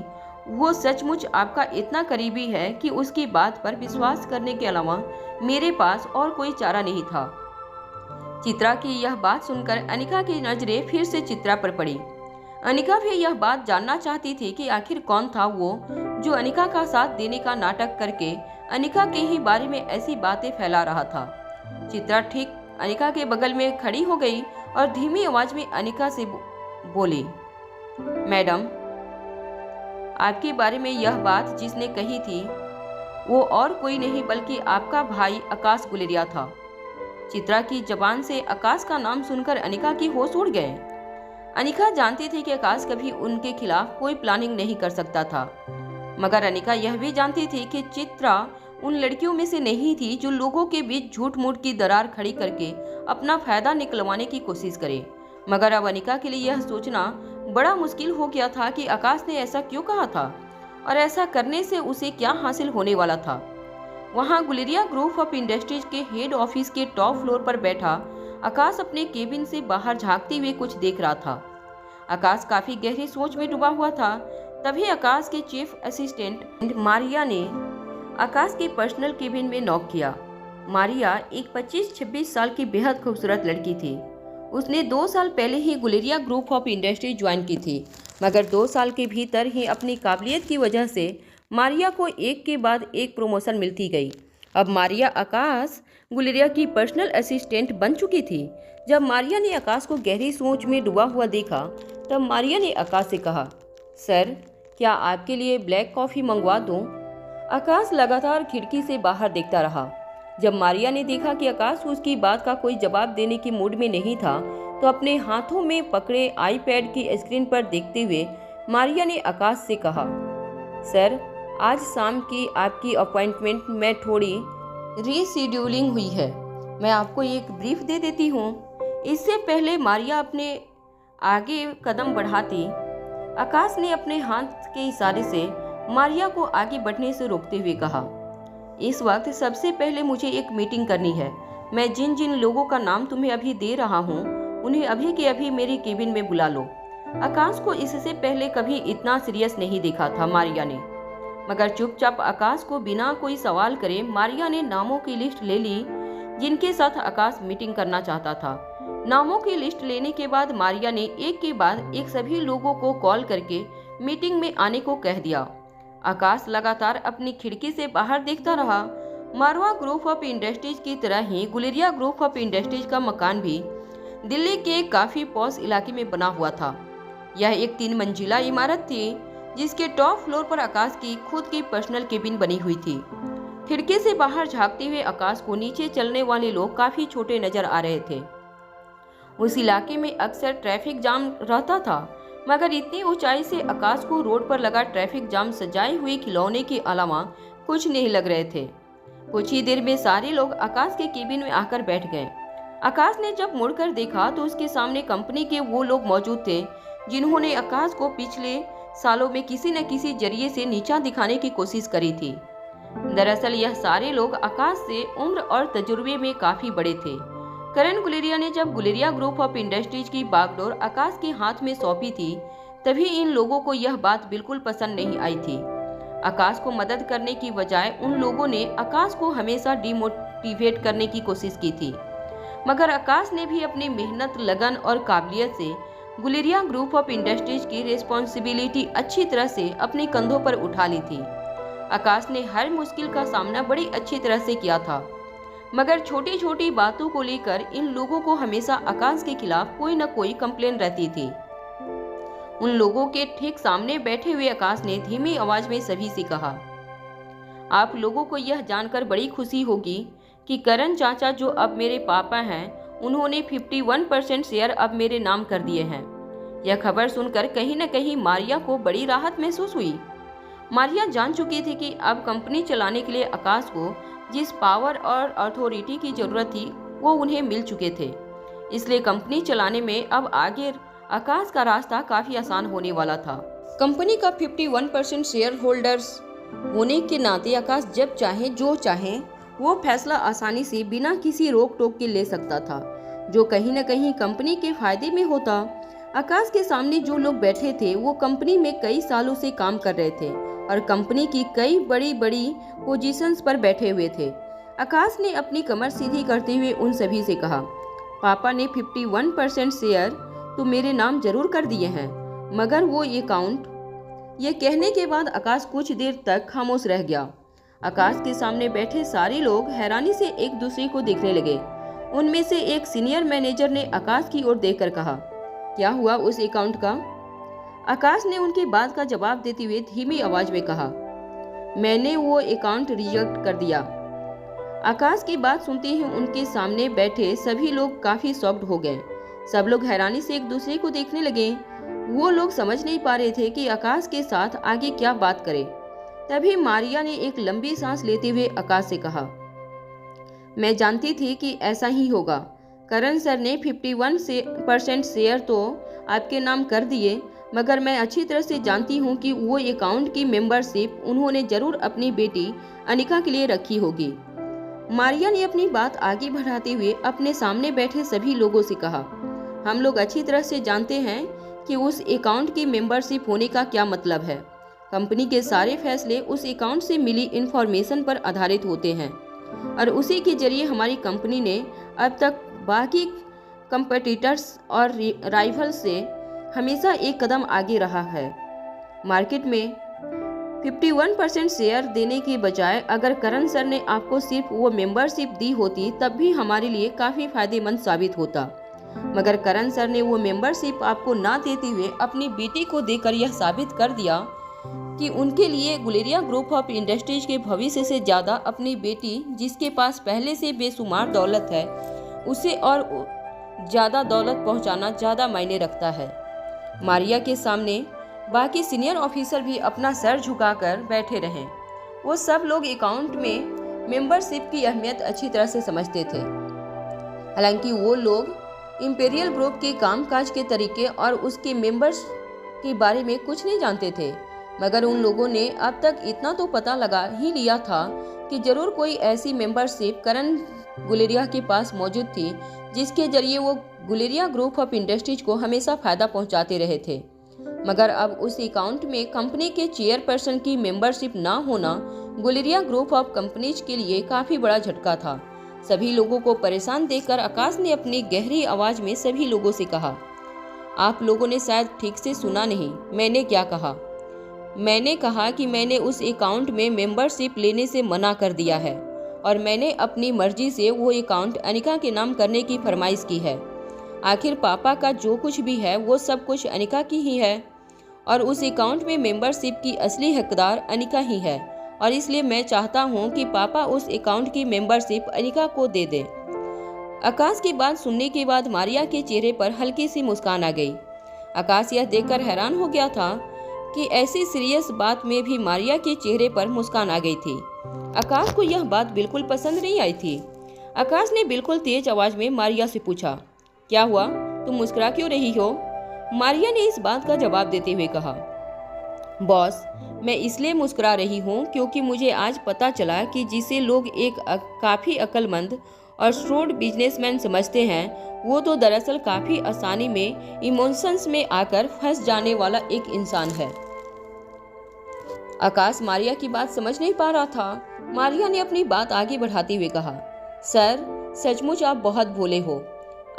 वो सचमुच आपका इतना करीबी है कि उसकी बात पर विश्वास करने के अलावा मेरे पास और कोई चारा नहीं था। चित्रा की यह बात सुनकर अनिका की नजरें फिर से चित्रा पर पड़ी। अनिका भी यह बात जानना चाहती थी कि आखिर कौन था वो जो अनिका का साथ देने का नाटक करके अनिका के ही बारे में ऐसी बातें फैला रहा था। चित्रा ठीक अनिका के बगल में खड़ी हो गई और धीमी आवाज में अनिका से बोली, मैडम, आपके बारे में यह बात जिसने कही थी वो और कोई नहीं बल्कि आपका भाई आकाश गुलेरिया था। चित्रा की जबान से आकाश का नाम सुनकर अनिका की होश उड़ गए। अनिका जानती थी कि आकाश कभी उनके खिलाफ कोई प्लानिंग नहीं कर सकता था, मगर अनिका यह भी जानती थी कि चित्रा उन लड़कियों में से नहीं थी जो लोगों के बीच झूठ मूठ की दरार खड़ी करके अपना फायदा निकलवाने की कोशिश करे। मगर अब अनिका के लिए यह सोचना बड़ा मुश्किल हो गया था कि आकाश ने ऐसा क्यों कहा था और ऐसा करने से उसे क्या हासिल होने वाला था। वहां गुलेरिया ग्रुप ऑफ इंडस्ट्रीज के हेड ऑफिस के टॉप फ्लोर पर बैठा आकाश अपने केबिन से बाहर झांकते हुए कुछ देख रहा था। आकाश काफी गहरी सोच में डूबा हुआ था। तभी आकाश के चीफ असिस्टेंट मारिया ने आकाश के पर्सनल केबिन में नॉक किया। मारिया एक 25-26 साल की बेहद खूबसूरत लड़की थी। उसने 2 साल पहले ही Guleria group of industries join की थी, मगर 2 साल के भीतर ही अपनी काबिलियत की वजह से मारिया को एक के बाद एक प्रमोशन मिलती गई। अब मारिया आकाश गुलेरिया की पर्सनल असिस्टेंट बन चुकी थी। जब मारिया ने आकाश को गहरी सोच में डूबा हुआ देखा तब मारिया ने आकाश से कहा, सर, क्या आपके लिए ब्लैक कॉफ़ी मंगवा दूं? आकाश लगातार खिड़की से बाहर देखता रहा। जब मारिया ने देखा कि आकाश उसकी बात का कोई जवाब देने की मूड में नहीं था तो अपने हाथों में पकड़े आईपैड की स्क्रीन पर देखते हुए मारिया ने आकाश से कहा, सर, आज शाम की आपकी अपॉइंटमेंट में थोड़ी रीशेड्यूलिंग हुई है। मैं आपको एक ब्रीफ दे देती हूँ। इससे पहले मारिया अपने आगे कदम बढ़ाती, आकाश ने अपने हाथ के इशारे से मारिया को आगे बढ़ने से रोकते हुए कहा, इस वक्त सबसे पहले मुझे एक मीटिंग करनी है। मैं जिन जिन लोगों का नाम तुम्हें अभी दे रहा हूँ उन्हें अभी के अभी मेरे केबिन में बुला लो। आकाश को इससे पहले कभी इतना सीरियस नहीं देखा था मारिया ने, मगर चुपचाप आकाश को बिना कोई सवाल करे मारिया ने नामों की लिस्ट ले ली जिनके साथ आकाश मीटिंग करना चाहता था। नामों की लिस्ट लेने के बाद मारिया ने एक के बाद एक सभी लोगों को कॉल करके मीटिंग में आने को कह दिया। आकाश लगातार अपनी खिड़की से बाहर देखता रहा। मारवा ग्रुप ऑफ इंडस्ट्रीज की तरह ही गुलेरिया ग्रुप ऑफ इंडस्ट्रीज का मकान भी दिल्ली के काफी पॉश इलाके में बना हुआ था। यह एक 3 मंजिला इमारत थी जिसके टॉप फ्लोर पर आकाश की खुद की पर्सनल केबिन बनी हुई थी। खिड़की से बाहर झांकते हुए आकाश को नीचे चलने वाले लोग काफी छोटे नजर आ रहे थे। उस इलाके में अक्सर ट्रैफिक जाम रहता था, मगर इतनी ऊंचाई से आकाश को रोड पर लगा ट्रैफिक जाम सजाए हुए खिलौने के अलावा कुछ नहीं लग रहे थे। कुछ ही देर में सारे लोग आकाश के केबिन में आकर बैठ गए। आकाश ने जब मुड़कर देखा तो उसके सामने कंपनी के वो लोग मौजूद थे जिन्होंने आकाश को पिछले सालों में किसी न किसी जरिए से नीचा दिखाने की कोशिश करी थी। दरअसल यह सारे लोग आकाश से उम्र और तजुर्बे में काफी बड़े थे। करण गुलेरिया ने जब गुलेरिया ग्रुप ऑफ इंडस्ट्रीज की बागडोर आकाश के हाथ में सौंपी थी तभी इन लोगों को यह बात बिल्कुल पसंद नहीं आई थी। आकाश को मदद करने की बजाय उन लोगों ने आकाश को हमेशा डिमोटिवेट करने की कोशिश की थी, मगर आकाश ने भी अपनी मेहनत, लगन और काबिलियत से गुलेरिया ग्रुप ऑफ इंडस्ट्रीज की रिस्पॉन्सिबिलिटी अच्छी तरह से अपने कंधों पर उठा ली थी। आकाश ने हर मुश्किल का सामना बड़ी अच्छी तरह से किया था, मगर छोटी छोटी बातों को लेकर इन लोगों को हमेशा आकाश के खिलाफ कोई न कोई कंप्लेन रहती थी। उन लोगों के ठीक सामने बैठे हुए आकाश ने धीमी आवाज में सभी से कहा, आप लोगों को यह जानकर बड़ी खुशी होगी कि करण चाचा जो अब मेरे पापा हैं उन्होंने 51% शेयर अब मेरे नाम कर दिए हैं। यह खबर सुनकर कहीं न कहीं मारिया को बड़ी राहत महसूस हुई। मारिया जान चुकी थी कि अब कंपनी चलाने के लिए आकाश को जिस पावर और अथॉरिटी की जरूरत थी वो उन्हें मिल चुके थे, इसलिए कंपनी चलाने में अब आगे आकाश का रास्ता काफी आसान होने वाला था। कंपनी का 51% शेयर होल्डर्स होने के नाते आकाश जब चाहे जो चाहे वो फैसला आसानी से बिना किसी रोक टोक के ले सकता था, जो कहीं न कहीं कंपनी के फायदे में होता। आकाश के सामने जो लोग बैठे थे वो कंपनी में कई सालों से काम कर रहे थे और कंपनी की कई बड़ी बड़ी पोजीशंस पर बैठे हुए थे। आकाश ने अपनी कमर सीधी करते हुए उन सभी से कहा, पापा ने 51% शेयर तो मेरे नाम जरूर कर दिए हैं, मगर वो अकाउंट। ये कहने के बाद आकाश कुछ देर तक खामोश रह गया। आकाश के सामने बैठे सारे लोग हैरानी से एक दूसरे को देखने लगे। उनमें से एक सीनियर मैनेजर ने आकाश की ओर देखकर कहा, क्या हुआ उस अकाउंट का? आकाश ने उनकी बात का जवाब देते हुए धीमी आवाज में कहा, मैंने वो अकाउंट रिजेक्ट कर दिया। आकाश की बात सुनते ही उनके सामने बैठे सभी लोग काफी शॉक्ड हो गए। सब लोग हैरानी से एक दूसरे को देखने लगे। वो लोग समझ नहीं पा रहे थे कि आकाश के साथ आगे क्या बात करें। तभी मारिया ने एक लंबी सांस लेते हुए आकाश से कहा, मैं जानती थी कि ऐसा ही होगा। करण सर ने 51% शेयर तो आपके नाम कर दिए, मगर मैं अच्छी तरह से जानती हूँ कि वो अकाउंट की मेंबरशिप उन्होंने जरूर अपनी बेटी अनिका के लिए रखी होगी। मारिया ने अपनी बात आगे बढ़ाते हुए अपने सामने बैठे सभी लोगों से कहा, हम लोग अच्छी तरह से जानते हैं कि उस अकाउंट की मेंबरशिप होने का क्या मतलब है। कंपनी के सारे फैसले उस अकाउंट से मिली इंफॉर्मेशन पर आधारित होते हैं और उसी के जरिए हमारी कंपनी ने अब तक बाकी कंपटीटर्स और राइवल से हमेशा एक कदम आगे रहा है। मार्केट में 51% शेयर देने के बजाय अगर करण सर ने आपको सिर्फ वो मेंबरशिप दी होती तब भी हमारे लिए काफ़ी फायदेमंद साबित होता, मगर करण सर ने वो मेंबरशिप आपको ना देते हुए अपनी बेटी को देकर यह साबित कर दिया कि उनके लिए गुलेरिया ग्रुप ऑफ इंडस्ट्रीज के भविष्य से ज़्यादा अपनी बेटी, जिसके पास पहले से बेशुमार दौलत है, उसे और ज़्यादा दौलत पहुंचाना ज़्यादा मायने रखता है। मारिया के सामने बाकी सीनियर ऑफिसर भी अपना सर झुकाकर बैठे रहे। वो सब लोग अकाउंट में मेंबरशिप की अहमियत अच्छी तरह से समझते थे। हालांकि वो लोग इंपीरियल ग्रुप के कामकाज के तरीके और उसके मेंबर्स के बारे में कुछ नहीं जानते थे, मगर उन लोगों ने अब तक इतना तो पता लगा ही लिया था कि जरूर कोई ऐसी मेंबरशिप करण गुलेरिया के पास मौजूद थी जिसके जरिए वो गुलेरिया ग्रुप ऑफ इंडस्ट्रीज को हमेशा फायदा पहुंचाते रहे थे। मगर अब उस अकाउंट में कंपनी के चेयरपर्सन की मेंबरशिप ना होना गुलेरिया ग्रुप ऑफ कंपनीज के लिए काफी बड़ा झटका था। सभी लोगों को परेशान देखकर आकाश ने अपनी गहरी आवाज में सभी लोगों से कहा, आप लोगों ने शायद ठीक से सुना नहीं। मैंने क्या कहा? मैंने कहा कि मैंने उस अकाउंट में मेंबरशिप लेने से मना कर दिया है और मैंने अपनी मर्जी से वो अकाउंट अनिका के नाम करने की फरमाइश की है। आखिर पापा का जो कुछ भी है वो सब कुछ अनिका की ही है और उस अकाउंट में मेंबरशिप की असली हकदार अनिका ही है और इसलिए मैं चाहता हूँ कि पापा उस अकाउंट की मेंबरशिप अनिका को दे दें। आकाश की बात सुनने के बाद मारिया के चेहरे पर हल्की सी मुस्कान आ गई। आकाश यह देखकर हैरान हो गया था कि ऐसी सीरियस बात में भी मारिया के चेहरे पर मुस्कान आ गई थी। आकाश को यह बात बिल्कुल पसंद नहीं आई थी। आकाश ने बिल्कुल तेज आवाज में मारिया से पूछा, क्या हुआ, तुम मुस्कुरा क्यों रही हो? मारिया ने इस बात का जवाब देते हुए कहा, बॉस, मैं इसलिए मुस्कुरा रही हूँ क्योंकि मुझे आज पता चला कि जिसे लोग एक काफ़ी अक्लमंद और श्रूड बिजनेसमैन समझते हैं वो तो दरअसल काफ़ी आसानी में इमोशंस में आकर फंस जाने वाला एक इंसान है। आकाश मारिया की बात समझ नहीं पा रहा था। मारिया ने अपनी बात आगे बढ़ाते हुए कहा, सर, सचमुच आप बहुत भोले हो।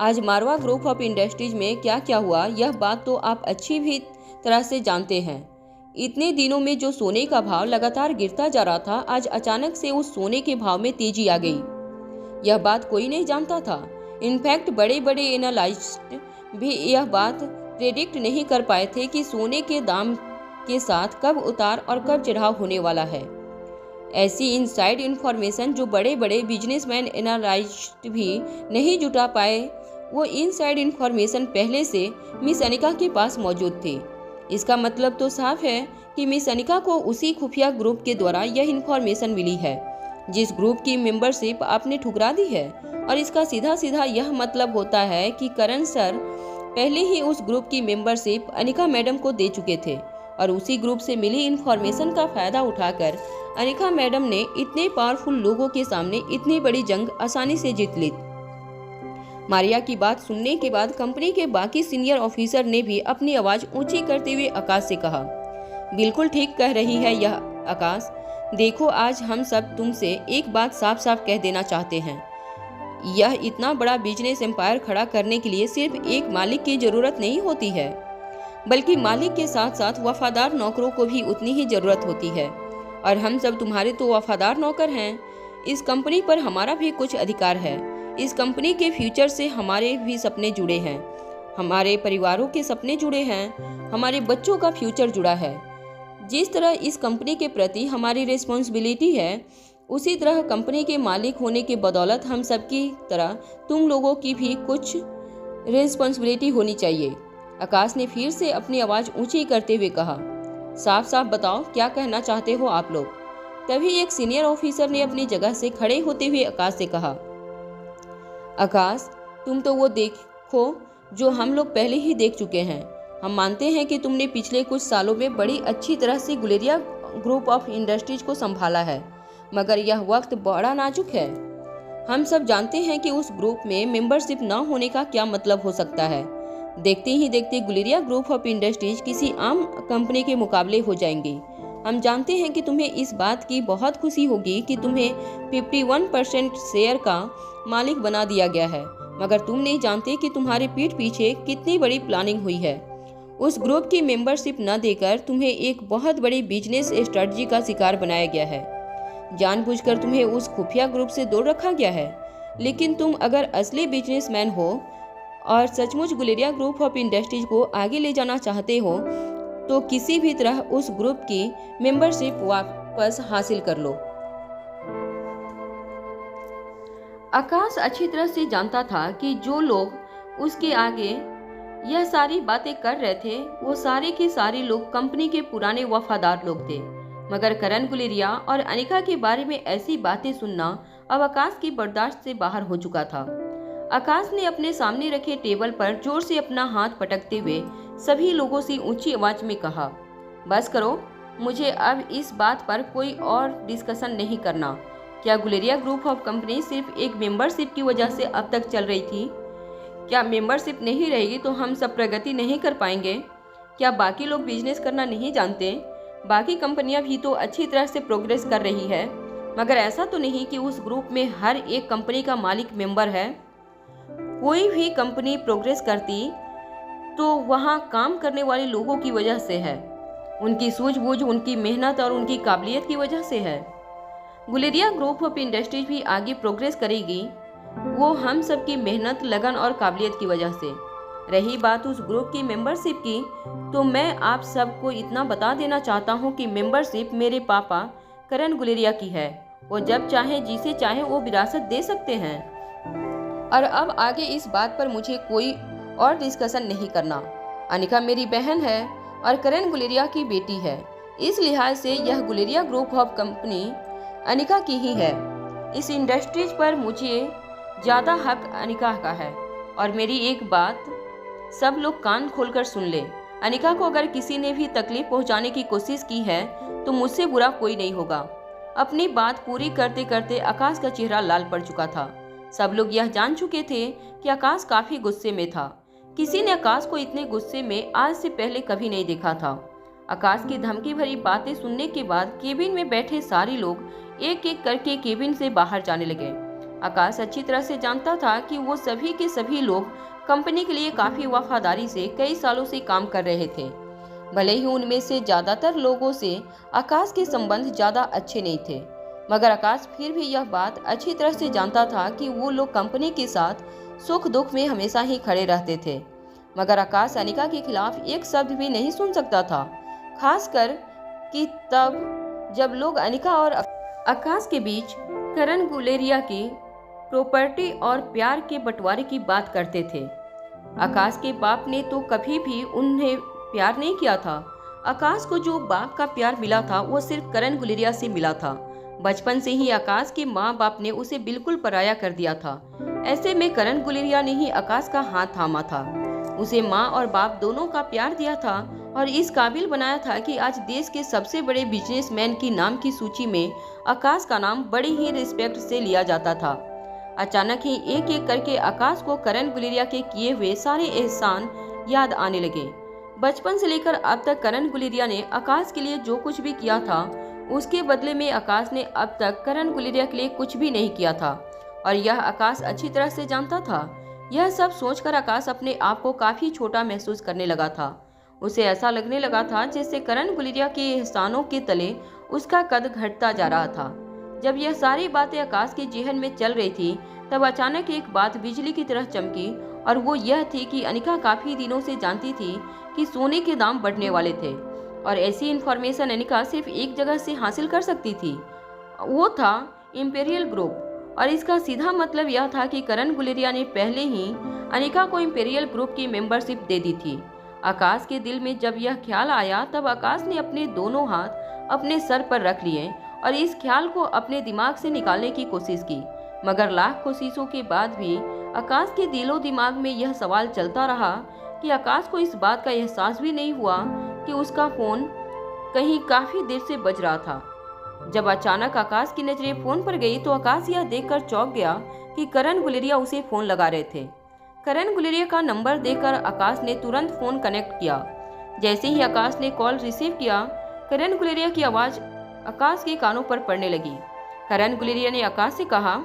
आज मारवा ग्रुप ऑफ इंडस्ट्रीज में क्या क्या हुआ यह बात तो आप अच्छी भी तरह से जानते हैं। इतने दिनों में जो सोने का भाव लगातार गिरता जा रहा था, आज अचानक से उस सोने के भाव में तेजी आ गई। यह बात कोई नहीं जानता था। इनफैक्ट बड़े बड़े एनालिस्ट भी यह बात प्रेडिक्ट नहीं कर पाए थे कि सोने के दाम के साथ कब उतार और कब चढ़ाव होने वाला है। ऐसी इनसाइड इन्फॉर्मेशन जो बड़े बड़े बिजनेसमैन एनालिस्ट भी नहीं जुटा पाए, वो इनसाइड इन्फॉर्मेशन पहले से मिस अनिका के पास मौजूद थी। इसका मतलब तो साफ है कि मिस अनिका को उसी खुफिया ग्रुप के द्वारा यह इन्फॉर्मेशन मिली है जिस ग्रुप की मेंबरशिप आपने ठुकरा दी है, और इसका सीधा सीधा यह मतलब होता है कि करण सर पहले ही उस ग्रुप की मेंबरशिप अनिका मैडम को दे चुके थे और उसी ग्रुप से मिली इन्फॉर्मेशन का फायदा उठाकर अनिका मैडम ने इतने पावरफुल लोगों के सामने इतनी बड़ी जंग आसानी से जीत ली। मारिया की बात सुनने के बाद कंपनी के बाकी सीनियर ऑफिसर ने भी अपनी आवाज ऊंची करते हुए आकाश से कहा, बिल्कुल ठीक कह रही है यह आकाश। देखो, आज हम सब तुमसे एक बात साफ साफ कह देना चाहते हैं। यह इतना बड़ा बिजनेस एम्पायर खड़ा करने के लिए सिर्फ एक मालिक की जरूरत नहीं होती है, बल्कि मालिक के साथ साथ वफादार नौकरों को भी उतनी ही जरूरत होती है। और हम सब तुम्हारे तो वफादार नौकर हैं। इस कंपनी पर हमारा भी कुछ अधिकार है। इस कंपनी के फ्यूचर से हमारे भी सपने जुड़े हैं, हमारे परिवारों के सपने जुड़े हैं, हमारे बच्चों का फ्यूचर जुड़ा है। जिस तरह इस कंपनी के प्रति हमारी रिस्पॉन्सिबिलिटी है, उसी तरह कंपनी के मालिक होने के बदौलत हम सबकी तरह तुम लोगों की भी कुछ रिस्पॉन्सिबिलिटी होनी चाहिए। आकाश ने फिर से अपनी आवाज़ ऊंची करते हुए कहा, साफ साफ बताओ क्या कहना चाहते हो आप लोग। तभी एक सीनियर ऑफिसर ने अपनी जगह से खड़े होते हुए आकाश से कहा, आकाश, तुम तो वो देखो जो हम लोग पहले ही देख चुके हैं। हम मानते हैं कि तुमने पिछले कुछ सालों में बड़ी अच्छी तरह से गुलेरिया ग्रुप ऑफ इंडस्ट्रीज को संभाला है, मगर यह वक्त बड़ा नाजुक है। हम सब जानते हैं कि उस ग्रुप में मेंबरशिप न होने का क्या मतलब हो सकता है। देखते ही देखते गुलेरिया ग्रुप ऑफ इंडस्ट्रीज किसी आम कंपनी के मुकाबले हो जाएंगी। हम जानते हैं कि तुम्हें इस बात की बहुत खुशी होगी कि तुम्हें 51% शेयर का मालिक बना दिया गया है, मगर तुम नहीं जानते कि तुम्हारे पीठ पीछे कितनी बड़ी प्लानिंग हुई है। उस ग्रुप की मेंबरशिप न देकर तुम्हें एक बहुत बड़ी बिजनेस स्ट्रेटजी का शिकार बनाया गया है। जानबूझकर तुम्हें उस खुफिया ग्रुप से दूर रखा गया है। लेकिन तुम अगर असली बिजनेसमैन हो और सचमुच गुलेरिया ग्रुप ऑफ इंडस्ट्रीज को आगे ले जाना चाहते हो, तो किसी भी तरह उस ग्रुप की मेंबरशिप वापस हासिल कर लो। आकाश अच्छी तरह से जानता था कि जो लोग उसके आगे यह सारी बातें कर रहे थे वो सारे के सारे लोग कंपनी के पुराने वफादार लोग थे, मगर करण गुलेरिया और अनिका के बारे में ऐसी बातें सुनना अब आकाश की बर्दाश्त से बाहर हो चुका था। आकाश ने अपने सामने रखे टेबल पर जोर से अपना हाथ पटकते हुए सभी लोगों से ऊंची आवाज में कहा, बस करो, मुझे अब इस बात पर कोई और डिस्कशन नहीं करना। क्या गुलेरिया ग्रुप ऑफ कंपनी सिर्फ एक मेंबरशिप की वजह से अब तक चल रही थी? क्या मेंबरशिप नहीं रहेगी तो हम सब प्रगति नहीं कर पाएंगे? क्या बाकी लोग बिजनेस करना नहीं जानते? बाकी कंपनियां भी तो अच्छी तरह से प्रोग्रेस कर रही है, मगर ऐसा तो नहीं कि उस ग्रुप में हर एक कंपनी का मालिक मेंबर है। कोई भी कंपनी प्रोग्रेस करती तो वहाँ काम करने वाले लोगों की वजह से है, उनकी सूझबूझ, उनकी मेहनत और उनकी काबिलियत की वजह से है। गुलेरिया ग्रुप ऑफ इंडस्ट्रीज भी आगे प्रोग्रेस करेगी, वो हम सब की मेहनत, लगन और काबिलियत की वजह से। रही बात उस ग्रुप की मेंबरशिप की, तो मैं आप सबको इतना बता देना चाहता हूँ कि मेंबरशिप मेरे पापा करण गुलेरिया की है। वो जब चाहे, जिसे चाहे वो विरासत दे सकते हैं। और अब आगे इस बात पर मुझे कोई और डिस्कशन नहीं करना। अनिका मेरी बहन है और करण गुलेरिया की बेटी है, इस लिहाज से यह Guleria group of company Anika की ही है। इस इंडस्ट्रीज पर मुझे ज़्यादा हक अनिका का है। और मेरी एक बात सब लोग कान खोलकर सुन ले, अनिका को अगर किसी ने भी तकलीफ पहुंचाने की कोशिश की है तो मुझसे बुरा कोई नहीं होगा। अपनी बात पूरी करते करते आकाश का चेहरा लाल पड़ चुका था। सब लोग यह जान चुके थे कि आकाश काफी गुस्से में था। किसी ने आकाश को इतने गुस्से में आज से पहले कभी नहीं देखा था। आकाश की धमकी भरी बातें सुनने के बाद केबिन में बैठे सारे लोग एक एक करके केबिन से बाहर जाने लगे। आकाश अच्छी तरह से जानता था कि वो सभी के सभी लोग कंपनी के लिए काफी वफादारी से कई सालों से काम कर रहे थे। भले ही उनमें से ज्यादातर लोगों से आकाश के संबंध ज्यादा अच्छे नहीं थे, मगर आकाश फिर भी यह बात अच्छी तरह से जानता था कि वो लोग कंपनी के साथ सुख दुख में हमेशा ही खड़े रहते थे। मगर आकाश अनिका के खिलाफ एक शब्द भी नहीं सुन सकता था, खासकर कि तब जब लोग अनिका और आकाश के बीच करण गुलेरिया की प्रॉपर्टी और प्यार के बंटवारे की बात करते थे। आकाश के बाप ने तो कभी भी उन्हें प्यार नहीं किया था। आकाश को जो बाप का प्यार मिला था वो सिर्फ करण गुलेरिया से मिला था। बचपन से ही आकाश के माँ बाप ने उसे बिल्कुल पराया कर दिया था। ऐसे में करण गुलेरिया ने ही आकाश का हाथ थामा था, उसे माँ और बाप दोनों का प्यार दिया था और इस काबिल बनाया था कि आज देश के सबसे बड़े बिजनेसमैन की नाम की सूची में आकाश का नाम बड़ी ही रिस्पेक्ट से लिया जाता था। अचानक ही एक एक करके आकाश को करण गुलेरिया के किए हुए सारे एहसान याद आने लगे। बचपन से लेकर अब तक करण गुलेरिया ने आकाश के लिए जो कुछ भी किया था, उसके बदले में आकाश ने अब तक करण गुलेरिया के लिए कुछ भी नहीं किया था और यह आकाश अच्छी तरह से जानता था। यह सब सोचकर आकाश अपने आप को काफी छोटा महसूस करने लगा था। उसे ऐसा लगने लगा था जैसे करण गुलेरिया के एहसानों के तले उसका कद घटता जा रहा था। जब यह सारी बातें आकाश के जेहन में चल रही थी, तब अचानक एक बात बिजली की तरह चमकी और वो यह थी कि अनिका काफी दिनों से जानती थी कि सोने के दाम बढ़ने वाले थे और ऐसी इन्फॉर्मेशन अनिका सिर्फ एक जगह से हासिल कर सकती थी, वो था इंपीरियल ग्रुप। और इसका सीधा मतलब यह था कि करण गुलेरिया ने पहले ही अनिका को इंपीरियल ग्रुप की मेंबरशिप दे दी थी। आकाश के दिल में जब यह ख्याल आया, तब आकाश ने अपने दोनों हाथ अपने सर पर रख लिए और इस ख्याल को अपने दिमाग से निकालने की कोशिश की। मगर लाख कोशिशों के बाद भी आकाश के दिलो दिमाग में यह सवाल चलता रहा कि आकाश को इस बात का एहसास भी नहीं हुआ कि उसका फोन कहीं काफी देर से बज रहा था। जब अचानक आकाश की नजरें फोन पर गई तो आकाश यह देखकर चौंक गया कि करण गुलेरिया उसे फोन लगा रहे थे। करण गुलेरिया का नंबर देखकर आकाश ने तुरंत फोन कनेक्ट किया। जैसे ही आकाश ने कॉल रिसीव किया, करण गुलेरिया की आवाज आकाश के कानों पर पड़ने लगी। करण गुलेरिया ने आकाश से कहा,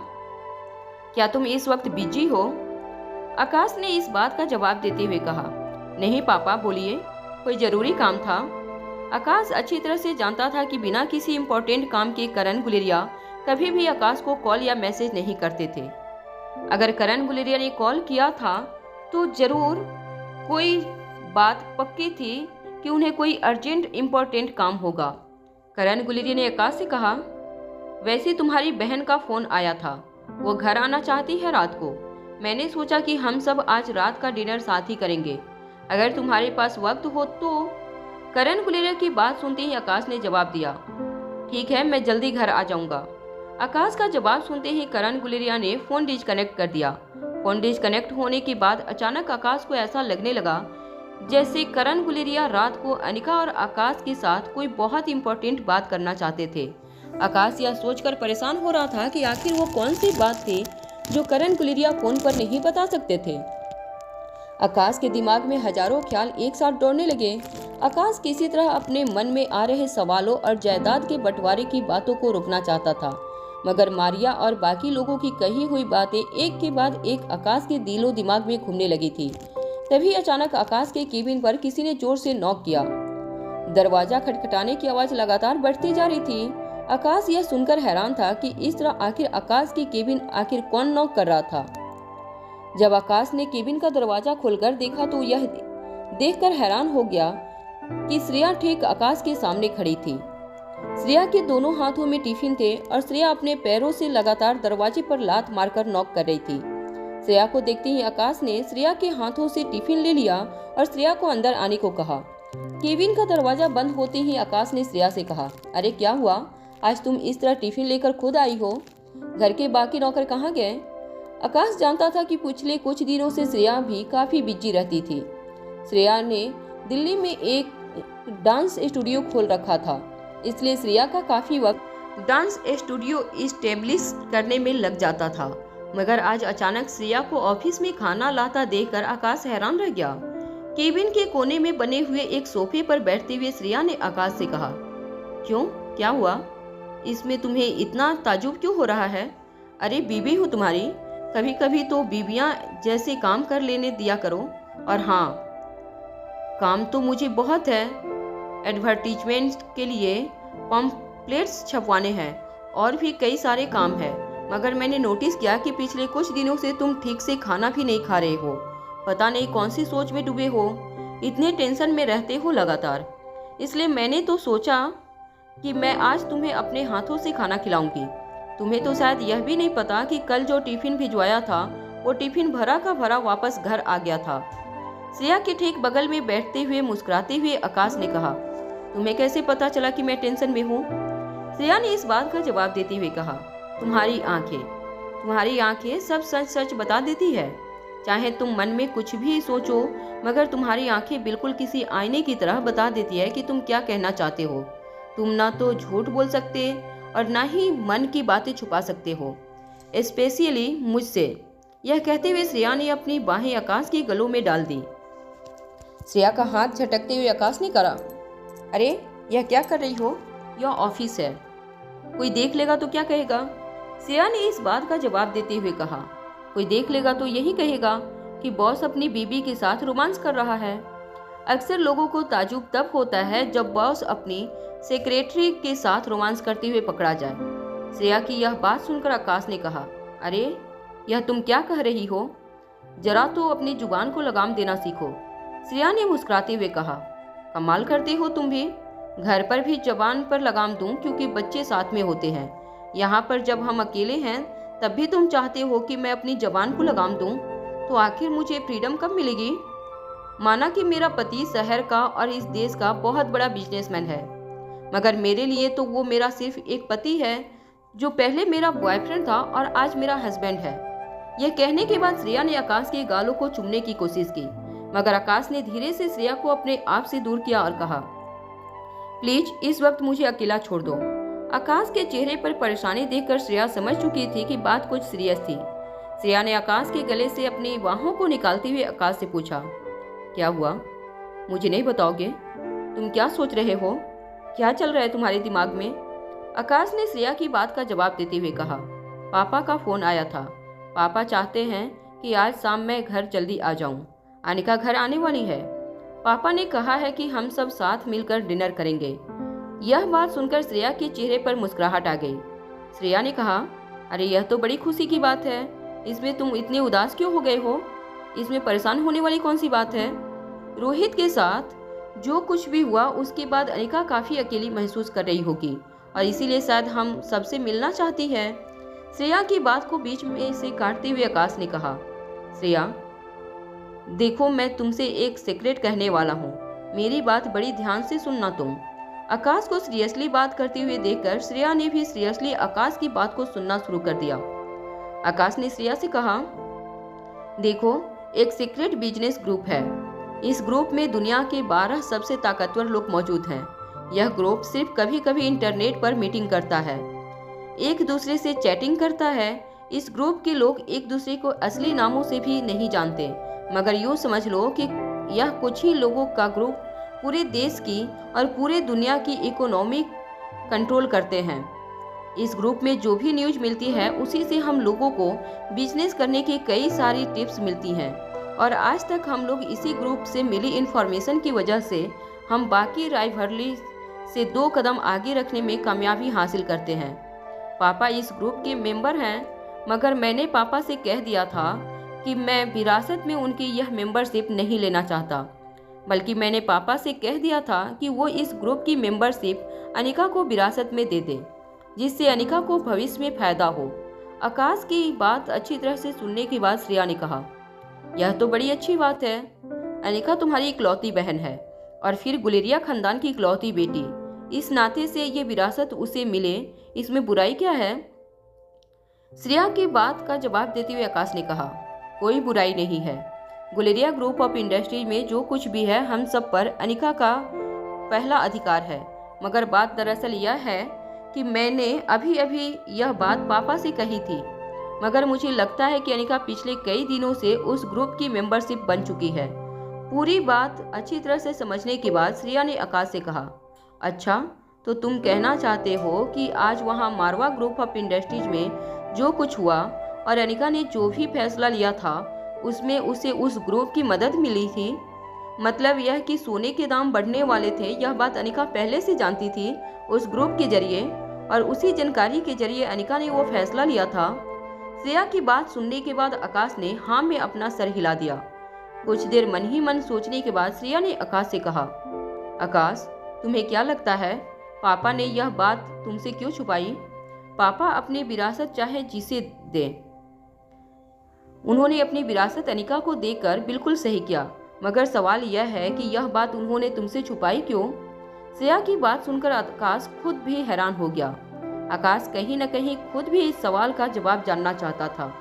क्या तुम इस वक्त बिजी हो? आकाश ने इस बात का जवाब देते हुए कहा, नहीं पापा, बोलिए, कोई जरूरी काम था। आकाश अच्छी तरह से जानता था कि बिना किसी इम्पोर्टेंट काम के करण गुलेरिया कभी भी आकाश को कॉल या मैसेज नहीं करते थे। अगर करण गुलेरिया ने कॉल किया था तो जरूर कोई बात पक्की थी कि उन्हें कोई अर्जेंट इम्पोर्टेंट काम होगा। करण गुलेरिया ने आकाश से कहा, वैसे तुम्हारी बहन का फोन आया था, वो घर आना चाहती है रात को। मैंने सोचा कि हम सब आज रात का डिनर साथ ही करेंगे, अगर तुम्हारे पास वक्त हो तो। करण गुलेरिया की बात सुनते ही आकाश ने जवाब दिया, ठीक है, मैं जल्दी घर आ जाऊंगा। आकाश का जवाब सुनते ही करण गुलेरिया ने फोन डिस्कनेक्ट कर दिया फोन डिस्कनेक्ट होने के बाद अचानक आकाश को ऐसा लगने लगा जैसे करण गुलेरिया रात को अनिका और आकाश के साथ कोई बहुत इंपॉर्टेंट बात करना चाहते थे। आकाश यह सोचकर परेशान हो रहा था कि आखिर वो कौन सी बात थी जो करण गुलेरिया फोन पर नहीं बता सकते थे। आकाश के दिमाग में हजारों ख्याल एक साथ दौड़ने लगे। आकाश किसी तरह अपने मन में आ रहे सवालों और जायदाद के बंटवारे की बातों को रोकना चाहता था, मगर मारिया और बाकी लोगों की कही हुई बातें एक के बाद एक आकाश के दिलो दिमाग में घूमने लगी थी। तभी अचानक आकाश के केबिन पर किसी ने जोर से नॉक किया। दरवाजा खटखटाने की आवाज लगातार बढ़ती जा रही थी। आकाश यह सुनकर हैरान था कि इस तरह आखिर आकाश की केबिन आखिर कौन नॉक कर रहा था। जब आकाश ने केबिन का दरवाजा खोलकर देखा तो यह देखकर हैरान हो गया कि श्रेया ठीक आकाश के सामने खड़ी थी। श्रेया के दोनों हाथों में टिफिन थे और श्रेया अपने पैरों से लगातार दरवाजे पर लात मारकर नॉक कर रही थी। श्रेया को देखते ही आकाश ने श्रेया के हाथों से टिफिन ले लिया और श्रेया को अंदर आने को कहा। केबिन का दरवाजा बंद होते ही आकाश ने श्रेया से कहा, अरे क्या हुआ, आज तुम इस तरह टिफिन लेकर खुद आई हो? घर के बाकी नौकर कहाँ गए? आकाश जानता था कि पिछले कुछ दिनों से श्रेया भी काफी बिजी रहती थी। श्रेया ने दिल्ली में एक डांस स्टूडियो खोल रखा था, इसलिए श्रेया का काफी वक्त डांस स्टूडियो इस्टेब्लिश करने में लग जाता था। मगर आज अचानक श्रेया को ऑफिस में खाना लाता देखकर आकाश हैरान रह गया। केबिन के कोने में बने हुए एक सोफे पर बैठते हुए श्रेया ने आकाश से कहा, क्यों, क्या हुआ? इसमें तुम्हें इतना ताजुब क्यों हो रहा है? अरे बीवी हूँ तुम्हारी, कभी कभी तो बीवियां जैसे काम कर लेने दिया करो। और हाँ, काम तो मुझे बहुत है, एडवर्टीजमेंट के लिए पम्पलेट्स छपवाने हैं और भी कई सारे काम है। मगर मैंने नोटिस किया कि पिछले कुछ दिनों से तुम ठीक से खाना भी नहीं खा रहे हो। पता नहीं कौन सी सोच में डूबे हो, इतने टेंशन में रहते हो लगातार। इसलिए मैंने तो सोचा कि मैं आज तुम्हें अपने हाथों से खाना खिलाऊंगी। तुम्हें तो शायद यह भी नहीं पता कि कल जो टिफिन भिजवाया था वो टिफिन भरा का भरा वापस घर आ गया था। श्रेया के ठीक बगल में बैठते हुए मुस्कुराते हुए आकाश ने कहा, तुम्हें कैसे पता चला कि मैं टेंशन में हूँ? श्रेया ने इस बात का जवाब देते हुए कहा, तुम्हारी आंखें सब सच सच बता देती है। चाहे तुम मन में कुछ भी सोचो, मगर तुम्हारी आंखें बिल्कुल किसी आईने की तरह बता देती है कि तुम क्या कहना चाहते हो। तुम ना तो झूठ बोल सकते और ना ही मन की बातें छुपा सकते हो, स्पेशली मुझसे। यह कहते हुए श्रेया ने अपनी बाहें आकाश के गलों में डाल दी। श्रेया का हाथ झटकते हुए आकाश ने कहा, अरे यह क्या कर रही हो? यह ऑफिस है, कोई देख लेगा तो क्या कहेगा? श्रेया ने इस बात का जवाब देते हुए कहा, कोई देख लेगा तो यही कहेगा कि बॉस अपनी बीबी के साथ रोमांस कर रहा है। अक्सर लोगों को ताजुब तब होता है जब बॉस अपनी सेक्रेटरी के साथ रोमांस करते हुए पकड़ा जाए। श्रेया की यह बात सुनकर आकाश ने कहा, अरे यह तुम क्या कह रही हो? जरा तो अपनी जुबान को लगाम देना सीखो। श्रेया ने मुस्कुराते हुए कहा, कमाल करते हो तुम भी। घर पर भी जबान पर लगाम दूं क्योंकि बच्चे साथ में होते हैं। यहाँ पर जब हम अकेले हैं तब भी तुम चाहते हो कि मैं अपनी जबान को लगाम दूं। तो आखिर मुझे फ्रीडम कब मिलेगी? माना कि मेरा पति शहर का और इस देश का बहुत बड़ा बिजनेसमैन है, मगर मेरे लिए तो वो मेरा सिर्फ एक पति है जो पहले मेरा बॉयफ्रेंड था और आज मेरा हस्बैंड है। यह कहने के बाद श्रेया ने आकाश के गालों को चूमने की कोशिश की, मगर आकाश ने धीरे से श्रेया को अपने आप से दूर किया और कहा, प्लीज इस वक्त मुझे अकेला छोड़ दो। आकाश के चेहरे पर परेशानी देखकर श्रेया समझ चुकी थी कि बात कुछ सीरियस थी। श्रेया ने आकाश के गले से अपनी बाहों को निकालते हुए आकाश से पूछा, क्या हुआ? मुझे नहीं बताओगे? तुम क्या सोच रहे हो? क्या चल रहा है तुम्हारे दिमाग में? आकाश ने श्रेया की बात का जवाब देते हुए कहा, पापा का फोन आया था। पापा चाहते हैं कि आज शाम मैं घर जल्दी आ जाऊं। अनिका घर आने वाली है। पापा ने कहा है कि हम सब साथ मिलकर डिनर करेंगे। यह बात सुनकर श्रेया के चेहरे पर मुस्कुराहट आ गई। श्रेया ने कहा, अरे यह तो बड़ी खुशी की बात है। इसमें तुम इतने उदास क्यों हो गए हो? इसमें परेशान होने वाली कौन सी बात है? रोहित के साथ जो कुछ भी हुआ उसके बाद अनिका काफ़ी अकेली महसूस कर रही होगी और इसीलिए शायद हम सबसे मिलना चाहती है। श्रेया की बात को बीच में से काटते हुए आकाश ने कहा, श्रेया देखो, मैं तुमसे एक सीक्रेट कहने वाला हूँ। मेरी बात बड़ी ध्यान से सुनना तुम। आकाश को सीरियसली बात करते हुए देखकर श्रेया ने भी सीरियसली आकाश की बात को सुनना शुरू कर दिया। आकाश ने श्रेया से कहा, देखो, एक सीक्रेट बिजनेस ग्रुप है। इस ग्रुप में दुनिया के 12 सबसे ताकतवर लोग मौजूद हैं। यह ग्रुप सिर्फ कभी कभी इंटरनेट पर मीटिंग करता है, एक दूसरे से चैटिंग करता है। इस ग्रुप के लोग एक दूसरे को असली नामों से भी नहीं जानते, मगर यूँ समझ लो कि यह कुछ ही लोगों का ग्रुप पूरे देश की और पूरे दुनिया की इकोनॉमी कंट्रोल करते हैं। इस ग्रुप में जो भी न्यूज मिलती है उसी से हम लोगों को बिजनेस करने की कई सारी टिप्स मिलती हैं, और आज तक हम लोग इसी ग्रुप से मिली इन्फॉर्मेशन की वजह से हम बाकी राइवलरी से 2 कदम आगे रखने में कामयाबी हासिल करते हैं। पापा इस ग्रुप के मेंबर हैं, मगर मैंने पापा से कह दिया था कि मैं विरासत में उनकी यह मेंबरशिप नहीं लेना चाहता, बल्कि मैंने पापा से कह दिया था कि वो इस ग्रुप की मेंबरशिप अनिका को विरासत में दे दे, जिससे अनिका को भविष्य में फायदा हो। आकाश की बात अच्छी तरह से सुनने के बाद श्रेया ने कहा, यह तो बड़ी अच्छी बात है। अनिका तुम्हारी इकलौती बहन है और फिर गुलेरिया खानदान की इकलौती बेटी। इस नाते से ये विरासत उसे मिले, इसमें बुराई क्या है? श्रेया की बात का जवाब देते हुए आकाश ने कहा, कोई बुराई नहीं है। गुलेरिया ग्रुप ऑफ इंडस्ट्रीज में जो कुछ भी है हम सब पर अनिका का पहला अधिकार है। मगर बात दरअसल यह है कि मैंने अभी अभी यह बात पापा से कही थी, मगर मुझे लगता है कि अनिका पिछले कई दिनों से उस ग्रुप की मेंबरशिप बन चुकी है। पूरी बात अच्छी तरह से समझने के बाद श्रेया ने आकाश से कहा, अच्छा, तो तुम कहना चाहते हो कि आज वहाँ मारवा ग्रुप ऑफ इंडस्ट्रीज में जो कुछ हुआ और अनिका ने जो भी फैसला लिया था उसमें उसे उस ग्रुप की मदद मिली थी? मतलब यह कि सोने के दाम बढ़ने वाले थे, यह बात अनिका पहले से जानती थी उस ग्रुप के जरिए, और उसी जानकारी के जरिए अनिका ने वो फैसला लिया था। श्रेया की बात सुनने के बाद आकाश ने हाँ में अपना सर हिला दिया। कुछ देर मन ही मन सोचने के बाद श्रेया ने आकाश से कहा, आकाश, तुम्हें क्या लगता है पापा ने यह बात तुमसे क्यों छुपाई? पापा अपनी विरासत चाहे जिसे दें, उन्होंने अपनी विरासत अनिका को देकर बिल्कुल सही किया, मगर सवाल यह है कि यह बात उन्होंने तुमसे छुपाई क्यों? श्रेया की बात सुनकर आकाश खुद भी हैरान हो गया। आकाश कहीं न कहीं खुद भी इस सवाल का जवाब जानना चाहता था।